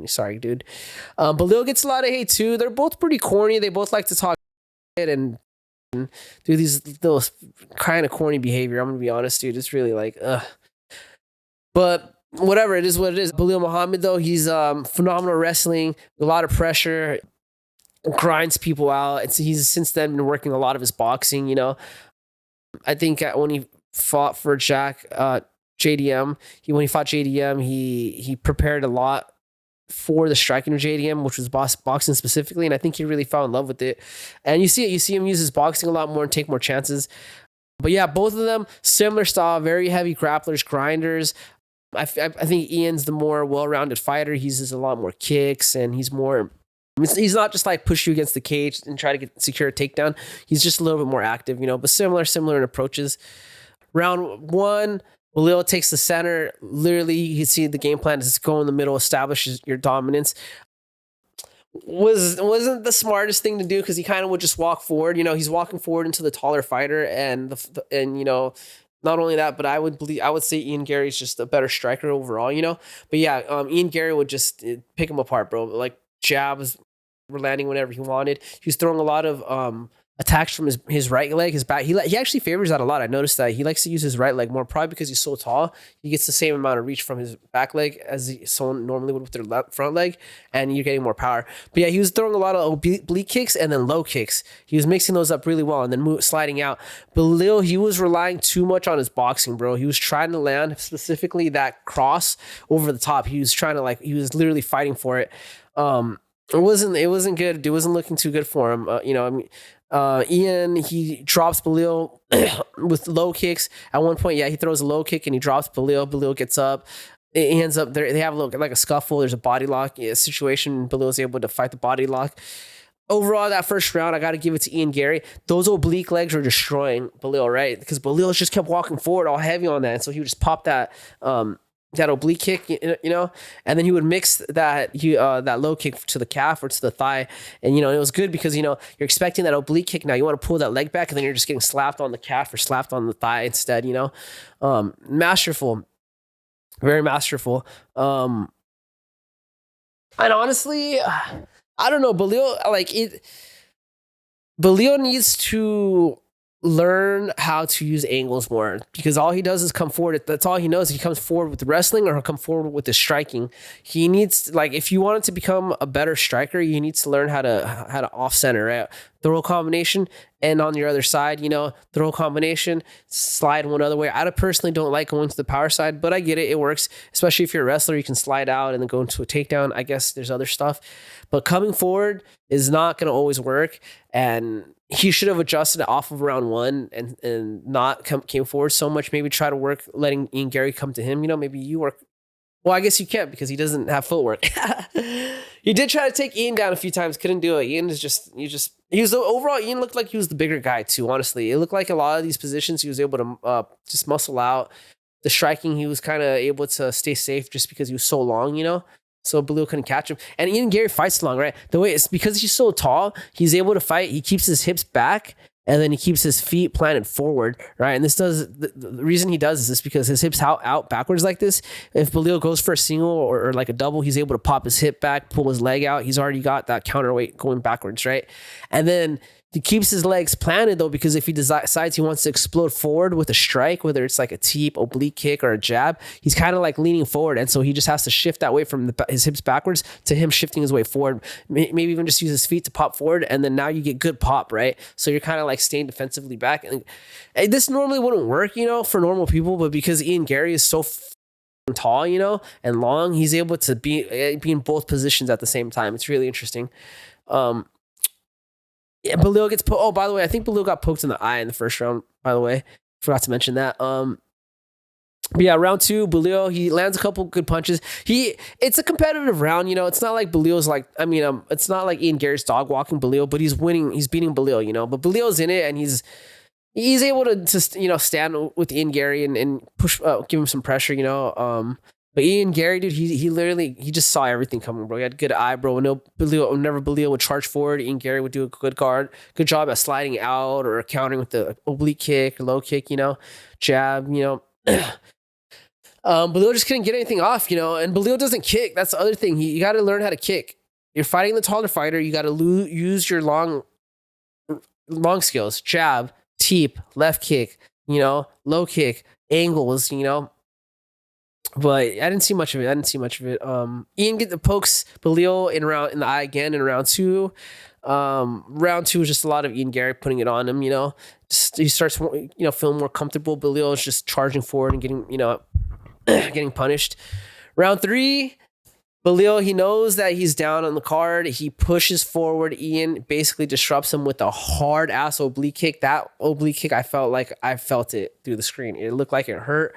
Sorry, dude. Belal gets a lot of hate, too. They're both pretty corny. They both like to talk shit and do those kind of corny behavior. I'm going to be honest, dude. It's really like, ugh. But whatever, it is what it is. Belal Muhammad, though, he's phenomenal wrestling, a lot of pressure, grinds people out. He's since then been working a lot of his boxing, you know. I think when he fought for JDM, when he fought JDM, he prepared a lot for the striking of JDM, which was boxing specifically, and I think he really fell in love with it. And you see him use his boxing a lot more and take more chances. But yeah, both of them similar style, very heavy grapplers, grinders. I think Ian's the more well-rounded fighter. He uses a lot more kicks, and he's not just like push you against the cage and try to secure a takedown. He's just a little bit more active, you know, but similar in approaches. Round one, Belal takes the center. Literally, you can see the game plan is go in the middle, establishes your dominance. Wasn't the smartest thing to do because he kind of would just walk forward. You know, he's walking forward into the taller fighter, and you know, not only that, but I would say Ian Garry's just a better striker overall. You know, but yeah, Ian Garry would just pick him apart, bro. Like jabs were landing whenever he wanted. He was throwing a lot of attacks from his right leg, his back. He actually favors that a lot. I noticed that he likes to use his right leg more, probably because he's so tall. He gets the same amount of reach from his back leg as someone normally would with their front leg, and you're getting more power. But yeah, he was throwing a lot of oblique kicks and then low kicks. He was mixing those up really well and then sliding out. Belal, he was relying too much on his boxing, bro. He was trying to land specifically that cross over the top. He was he was literally fighting for it. It wasn't good. It wasn't looking too good for him. You know, I mean, Ian, he drops Belal with low kicks. At one point, yeah, he throws a low kick and he drops Belal. Belal gets up. It ends up there. They have a scuffle. There's a body lock situation. Belal is able to fight the body lock. Overall, that first round, I got to give it to Ian Garry. Those oblique legs were destroying Belal, right? Because Belal just kept walking forward all heavy on that. And so he would just pop that oblique kick, you know, and then he would mix that low kick to the calf or to the thigh. And, you know, it was good because, you know, you're expecting that oblique kick. Now you want to pull that leg back and then you're just getting slapped on the calf or slapped on the thigh instead, you know. Masterful. Very masterful. And honestly, I don't know, Belal needs to learn how to use angles more because all he does is come forward. That's all he knows. He comes forward with the wrestling or he'll come forward with the striking. He needs if you want to become a better striker, you need to learn how to off center, right? Throw combination and on your other side, you know, throw combination, slide one other way. I personally don't like going to the power side, but I get it. It works, especially if you're a wrestler. You can slide out and then go into a takedown. I guess there's other stuff, but coming forward is not going to always work. And he should have adjusted it off of round one and not came forward so much. Maybe try to work letting Ian Garry come to him. You know, maybe you work. Well, I guess you can't because he doesn't have footwork. He did try to take Ian down a few times. Couldn't do it. Ian overall, Ian looked like he was the bigger guy too, honestly. It looked like a lot of these positions he was able to just muscle out. The striking, he was kind of able to stay safe just because he was so long, you know? So Belal couldn't catch him. And Ian Garry fights long, right? The way it's because he's so tall, he's able to fight. He keeps his hips back and then he keeps his feet planted forward, right? And the reason he does is because his hips out backwards like this. If Belal goes for a single or like a double, he's able to pop his hip back, pull his leg out. He's already got that counterweight going backwards, right? And then he keeps his legs planted though, because if he decides he wants to explode forward with a strike, whether it's like a teep, oblique kick, or a jab, he's kind of like leaning forward. And so he just has to shift that way from his hips backwards to him shifting his way forward. Maybe even just use his feet to pop forward. And then now you get good pop, right? So you're kind of like staying defensively back. And this normally wouldn't work, you know, for normal people, but because Ian Garry is so tall, you know, and long, he's able to be in both positions at the same time. It's really interesting. Yeah, Belal gets poked. Oh, by the way, I think Belal got poked in the eye in the first round, by the way. Forgot to mention that. But yeah, round 2, Belal, he lands a couple good punches. It's a competitive round, you know. It's not like Belal's like, it's not like Ian Garry's dog walking Belal, but he's winning. He's beating Belal, you know. But Belal's in it, and he's able to you know, stand with Ian Garry and push, give him some pressure, you know. But Ian Garry, dude, he literally just saw everything coming, bro. He had good eye, bro. Whenever Belal would charge forward, Ian Garry would do a good job at sliding out or countering with the oblique kick or low kick, you know, jab, you know. Belal just couldn't get anything off, you know, and Belal doesn't kick. That's the other thing. You got to learn how to kick. You're fighting the taller fighter. You got to use your long skills, jab, teep, left kick, you know, low kick, angles, you know. But I didn't see much of it. Ian get the pokes Belal in the eye again in round 2. Round 2 is just a lot of Ian Garry putting it on him, you know. He starts, you know, feeling more comfortable. Belal is just charging forward and getting, you know, getting punished. Round 3, Belal, he knows that he's down on the card. He pushes forward. Ian basically disrupts him with a hard ass oblique kick. That oblique kick, I felt it through the screen. It looked like it hurt.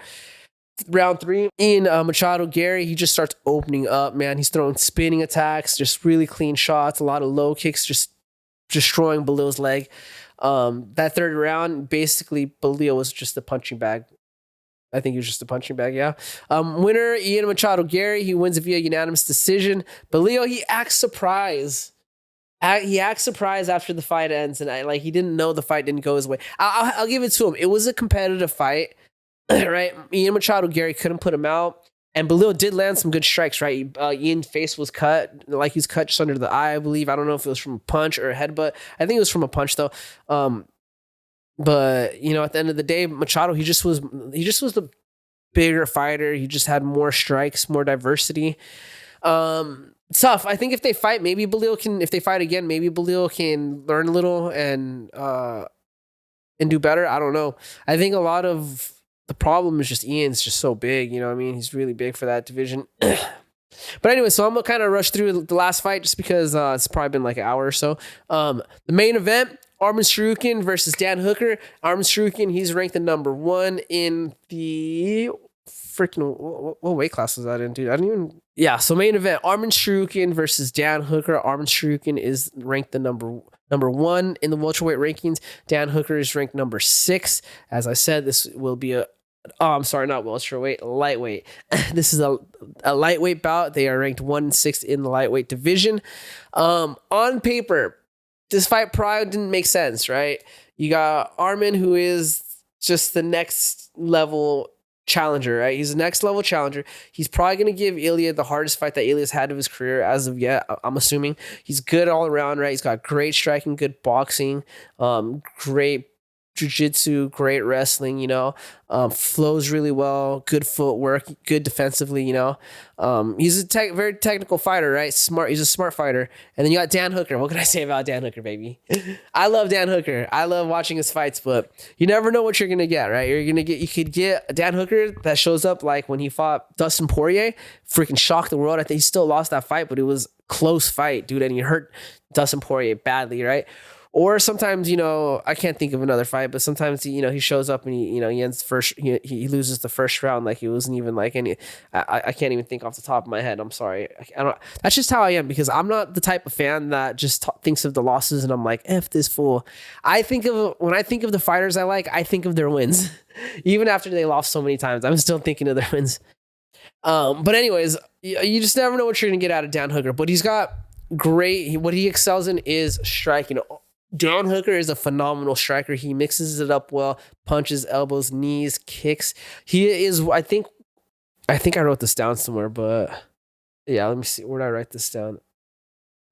Round 3, Ian Machado Garry, he just starts opening up, man. He's throwing spinning attacks, just really clean shots, a lot of low kicks, just destroying Belal's leg. That third round, basically, Belal was just a punching bag. I think he was just a punching bag, yeah. Winner, Ian Machado Garry. He wins via unanimous decision. Belal, he acts surprised. He acts surprised after the fight ends, and he didn't know the fight didn't go his way. I'll give it to him. It was a competitive fight, right? Ian Machado Garry couldn't put him out, and Belal did land some good strikes, right? Ian's face was cut, like he's cut just under the eye, I believe. I don't know if it was from a punch or a headbutt. I think it was from a punch, though. But you know, at the end of the day, Machado, he just was the bigger fighter. He just had more strikes, more diversity. Tough. I think if they fight, maybe Belal can. If they fight again, maybe Belal can learn a little and do better. I don't know. I think a lot of the problem is just Ian's just so big. You know what I mean? He's really big for that division. But anyway, so I'm gonna kind of rush through the last fight just because it's probably been like an hour or so. The main event. Arman Tsarukyan versus Dan Hooker. Arman Tsarukyan, he's ranked the number 1 in the freaking, what weight class is that in, dude? I don't even. Yeah, so main event, Arman Tsarukyan versus Dan Hooker. Arman Tsarukyan is ranked the number 1 in the welterweight rankings. Dan Hooker is ranked number 6. As I said, this will be not welterweight, lightweight. This is a lightweight bout. They are ranked 1 and 6 in the lightweight division. On paper, this fight probably didn't make sense, right? You got Arman, who is just the next level challenger, right? He's the next level challenger. He's probably going to give Ilya the hardest fight that Ilya's had of his career as of yet, I'm assuming. He's good all around, right? He's got great striking, good boxing, great jiu-jitsu, great wrestling, you know, flows really well, good footwork, good defensively, you know. He's a very technical fighter, right? Smart. He's a smart fighter. And then you got Dan Hooker. What can I say about Dan Hooker, baby? I love Dan Hooker. I love watching his fights, but you never know what you're going to get, right? You could get Dan Hooker that shows up like when he fought Dustin Poirier, freaking shocked the world. I think he still lost that fight, but it was a close fight, dude, and he hurt Dustin Poirier badly, right? Or sometimes, you know, I can't think of another fight, but sometimes, he shows up and he ends he loses the first round. Like, it wasn't even like any, I can't even think off the top of my head. I'm sorry. I don't, that's just how I am, because I'm not the type of fan that just thinks of the losses and I'm like, F this fool. When I think of the fighters I like, I think of their wins. Even after they lost so many times, I'm still thinking of their wins. But anyways, you just never know what you're going to get out of Dan Hooker, but he's got what he excels in is striking. Dan Hooker is a phenomenal striker. He mixes it up well, punches, elbows, knees, kicks. He is, I think I wrote this down somewhere, but yeah, let me see. Where did I write this down?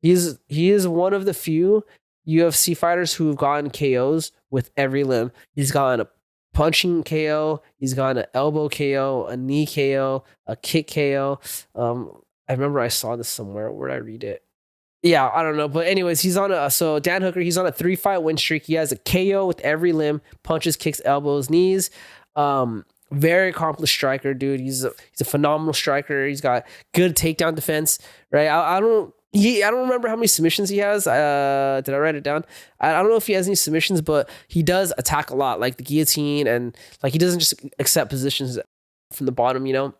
He is one of the few UFC fighters who have gotten KOs with every limb. He's gotten a punching KO, he's gotten an elbow KO, a knee KO, a kick KO. I remember I saw this somewhere. Where did I read it? Yeah, I don't know. But anyways, he's on Dan Hooker, he's on a 3-fight win streak. He has a KO with every limb, punches, kicks, elbows, knees. Very accomplished striker, dude. He's a phenomenal striker. He's got good takedown defense, right? I don't remember how many submissions he has. Did I write it down? I don't know if he has any submissions, but he does attack a lot, like the guillotine, and like he doesn't just accept positions from the bottom, you know.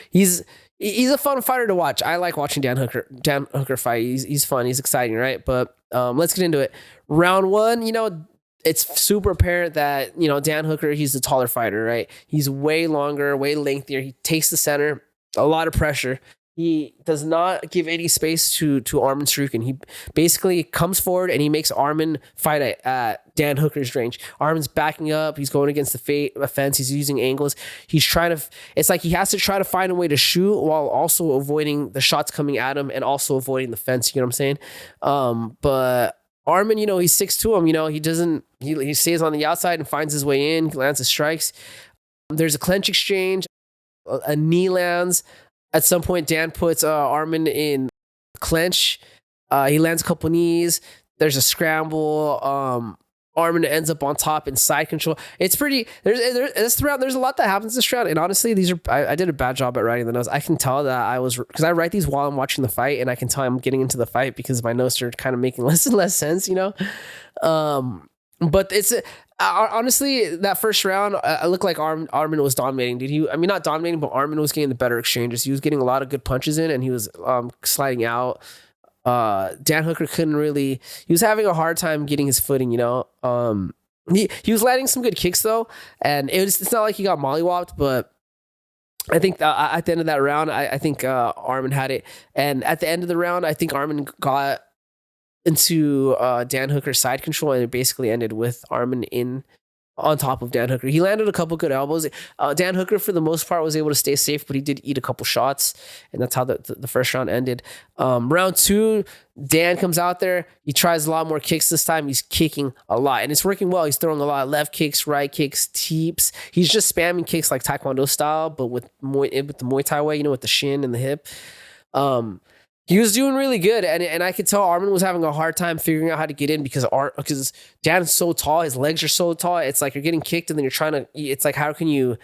He's a fun fighter to watch. I like watching Dan Hooker fight. He's fun. He's exciting, right? But let's get into it. Round one, you know, it's super apparent that, you know, Dan Hooker, he's the taller fighter, right? He's way longer, way lengthier. He takes the center, a lot of pressure. He does not give any space to Arman Tsarukyan. He basically comes forward and he makes Arman fight at Dan Hooker's range. Arman's backing up. He's going against the fence. He's using angles. He's trying to, it's like he has to try to find a way to shoot while also avoiding the shots coming at him and also avoiding the fence. You know what I'm saying? But Arman, you know, he's 6'2". You know, he stays on the outside and finds his way in, lands his strikes. There's a clinch exchange, a knee lands. At some point, Dan puts Arman in clinch. He lands a couple knees. There's a scramble. Arman ends up on top in side control. It's pretty. There's a lot that happens this round. And honestly, I did a bad job at writing the notes. I can tell that I was, because I write these while I'm watching the fight, and I can tell I'm getting into the fight because my notes are kind of making less and less sense, you know. But it's honestly, that first round, it looked like Arman was dominating. Not dominating, but Arman was getting the better exchanges. He was getting a lot of good punches in, and he was sliding out. Dan Hooker couldn't really. He was having a hard time getting his footing. You know, he was landing some good kicks though, and it's not like he got mollywopped, but I think at the end of that round, I think Arman had it, and at the end of the round, I think Arman got into Dan Hooker's side control, and it basically ended with Arman on top of Dan Hooker. He landed a couple good elbows. Dan Hooker, for the most part, was able to stay safe, but he did eat a couple shots, and that's how the first round ended. Round two, Dan comes out there. He tries a lot more kicks this time. He's kicking a lot, and it's working well. He's throwing a lot of left kicks, right kicks, teeps. He's just spamming kicks like Taekwondo style, but with the Muay Thai way, you know, with the shin and the hip. He was doing really good, and I could tell Arman was having a hard time figuring out how to get in because Dan's so tall, his legs are so tall. It's like you're getting kicked, and then it's like, how can you're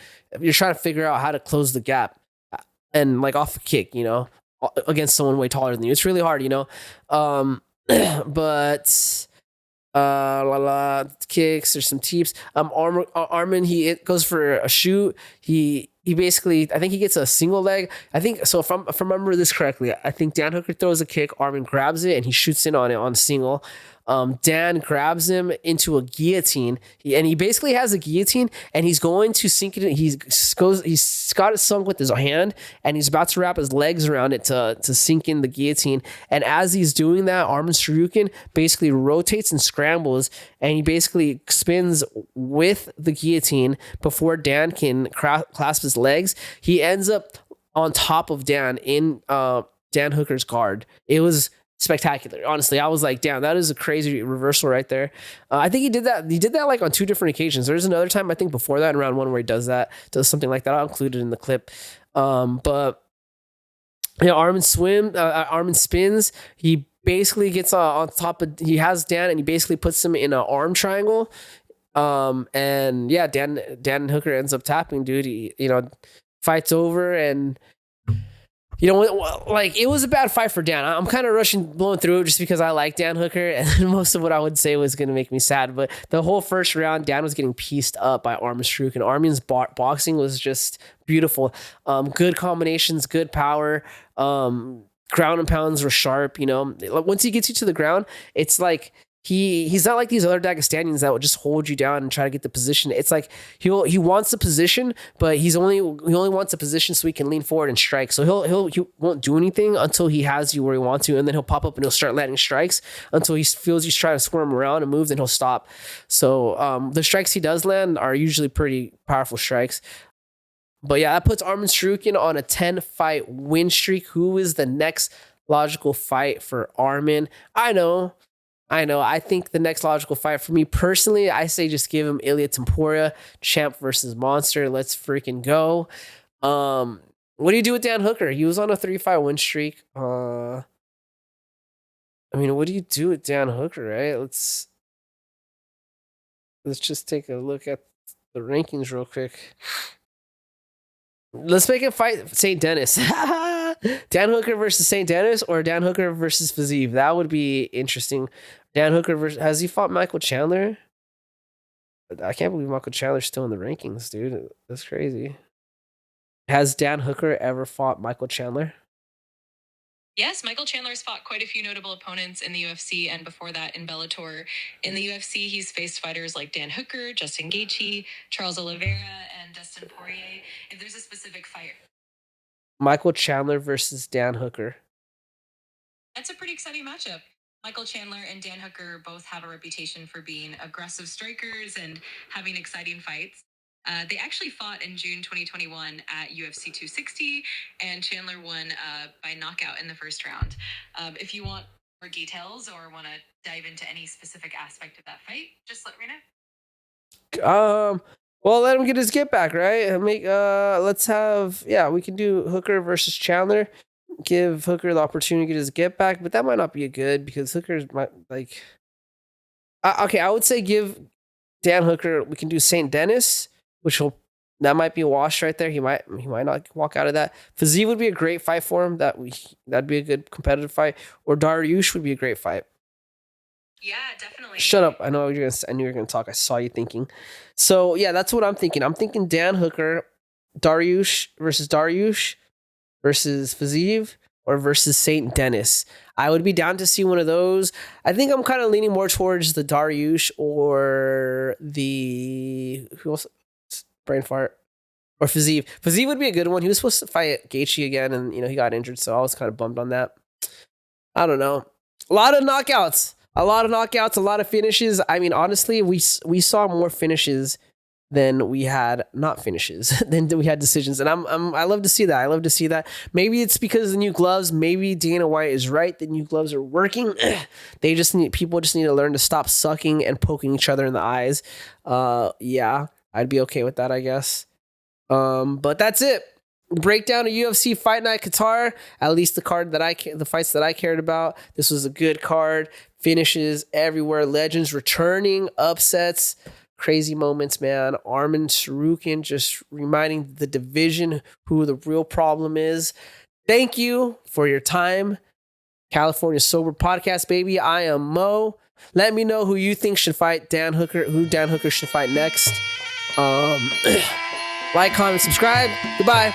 trying to figure out how to close the gap and like off a kick, you know, against someone way taller than you. It's really hard, you know. But kicks, there's some teeps. Arman, he goes for a shoot. He basically, I think he gets a single leg. I think so. If I remember this correctly, I think Dan Hooker throws a kick, Arman grabs it, and he shoots in on it on a single. Dan grabs him into a guillotine, and he basically has a guillotine, and he's going to sink it in. He's got it sunk with his hand, and he's about to wrap his legs around it to sink in the guillotine. And as he's doing that, Arman Tsarukyan basically rotates and scrambles, and he basically spins with the guillotine before Dan can clasp his legs. He ends up on top of Dan in Dan Hooker's guard. It was spectacular. Honestly, I was like, damn, that is a crazy reversal right there. I think he did that like on two different occasions. There's another time, I think before that in round one, where he does something like that. I'll include it in the clip. But you know, Arman spins. He basically gets on top of, he has Dan, and he basically puts him in an arm triangle. And yeah, Dan Hooker ends up tapping, dude. He, you know, fights over, and you know, like, it was a bad fight for Dan. I'm kind of blowing through it just because I like Dan Hooker, and most of what I would say was going to make me sad. But the whole first round, Dan was getting pieced up by Arman Tsarukyan. Arman's boxing was just beautiful. Good combinations, good power. Ground and pounds were sharp. You know, once he gets you to the ground, it's like, he's not like these other Dagestanians that will just hold you down and try to get the position. It's like he wants the position, but he only wants a position so he can lean forward and strike. So he won't do anything until he has you where he wants to, and then he'll pop up and he'll start landing strikes until he feels he's trying to squirm around and move, then he'll stop. So the strikes he does land are usually pretty powerful strikes. But yeah, that puts Arman Tsarukyan on a 10-fight win streak. Who is the next logical fight for Arman? I know. I think the next logical fight for me personally, I say just give him Ilia Topuria, champ versus monster. Let's freaking go. What do you do with Dan Hooker? He was on a 3-fight win streak. I mean, what do you do with Dan Hooker, right? Let's just take a look at the rankings real quick. Let's make it fight St. Dennis. Dan Hooker versus St. Dennis, or Dan Hooker versus Gaziev. That would be interesting. Dan Hooker has he fought Michael Chandler? I can't believe Michael Chandler's still in the rankings, dude. That's crazy. Has Dan Hooker ever fought Michael Chandler? Yes, Michael Chandler's fought quite a few notable opponents in the UFC and before that in Bellator. In the UFC, he's faced fighters like Dan Hooker, Justin Gaethje, Charles Oliveira, and Dustin Poirier. If there's a specific fight, Michael Chandler versus Dan Hooker. that's a pretty exciting matchup. Michael Chandler and Dan Hooker both have a reputation for being aggressive strikers and having exciting fights. They actually fought in June 2021 at UFC 260, and Chandler won by knockout in the first round. If you want more details or want to dive into any specific aspect of that fight, just let me know. Well, let him get his get back, right? Let's have, we can do Hooker versus Chandler. Give Hooker the opportunity to get his get back, but that might not be good because Hooker's might like. Okay, I would say give Dan Hooker. We can do St. Denis, that might be a wash right there. He might not walk out of that. Fiziev would be a great fight for him. That'd be a good competitive fight. Or Dariush would be a great fight. Yeah, definitely. Shut up. I knew you were gonna talk. I saw you thinking. So yeah, that's what I'm thinking. I'm thinking Dan Hooker, Dariush versus Fiziev, or versus St. Denis. I would be down to see one of those. I think I'm kind of leaning more towards the Dariush or the who else? Brain fart. Or Fiziev. Fiziev would be a good one. He was supposed to fight Gaethje again, and he got injured, so I was kind of bummed on that. I don't know. A lot of knockouts, a lot of finishes. I mean, honestly, we saw more finishes than we had not finishes, than we had decisions, and I love to see that. I love to see that. Maybe it's because of the new gloves. Maybe Dana White is right. The new gloves are working. People just need to learn to stop sucking and poking each other in the eyes. Yeah. I'd be okay with that, I guess. But that's it. Breakdown of UFC Fight Night Qatar. At least the fights that I cared about. This was a good card. Finishes everywhere. Legends returning. Upsets. Crazy moments, man. Arman Tsarukyan just reminding the division who the real problem is. Thank you for your time. California Sober Podcast, baby. I am Mo. Let me know who you think should fight Dan Hooker. Who Dan Hooker should fight next. Like, comment, subscribe. Goodbye.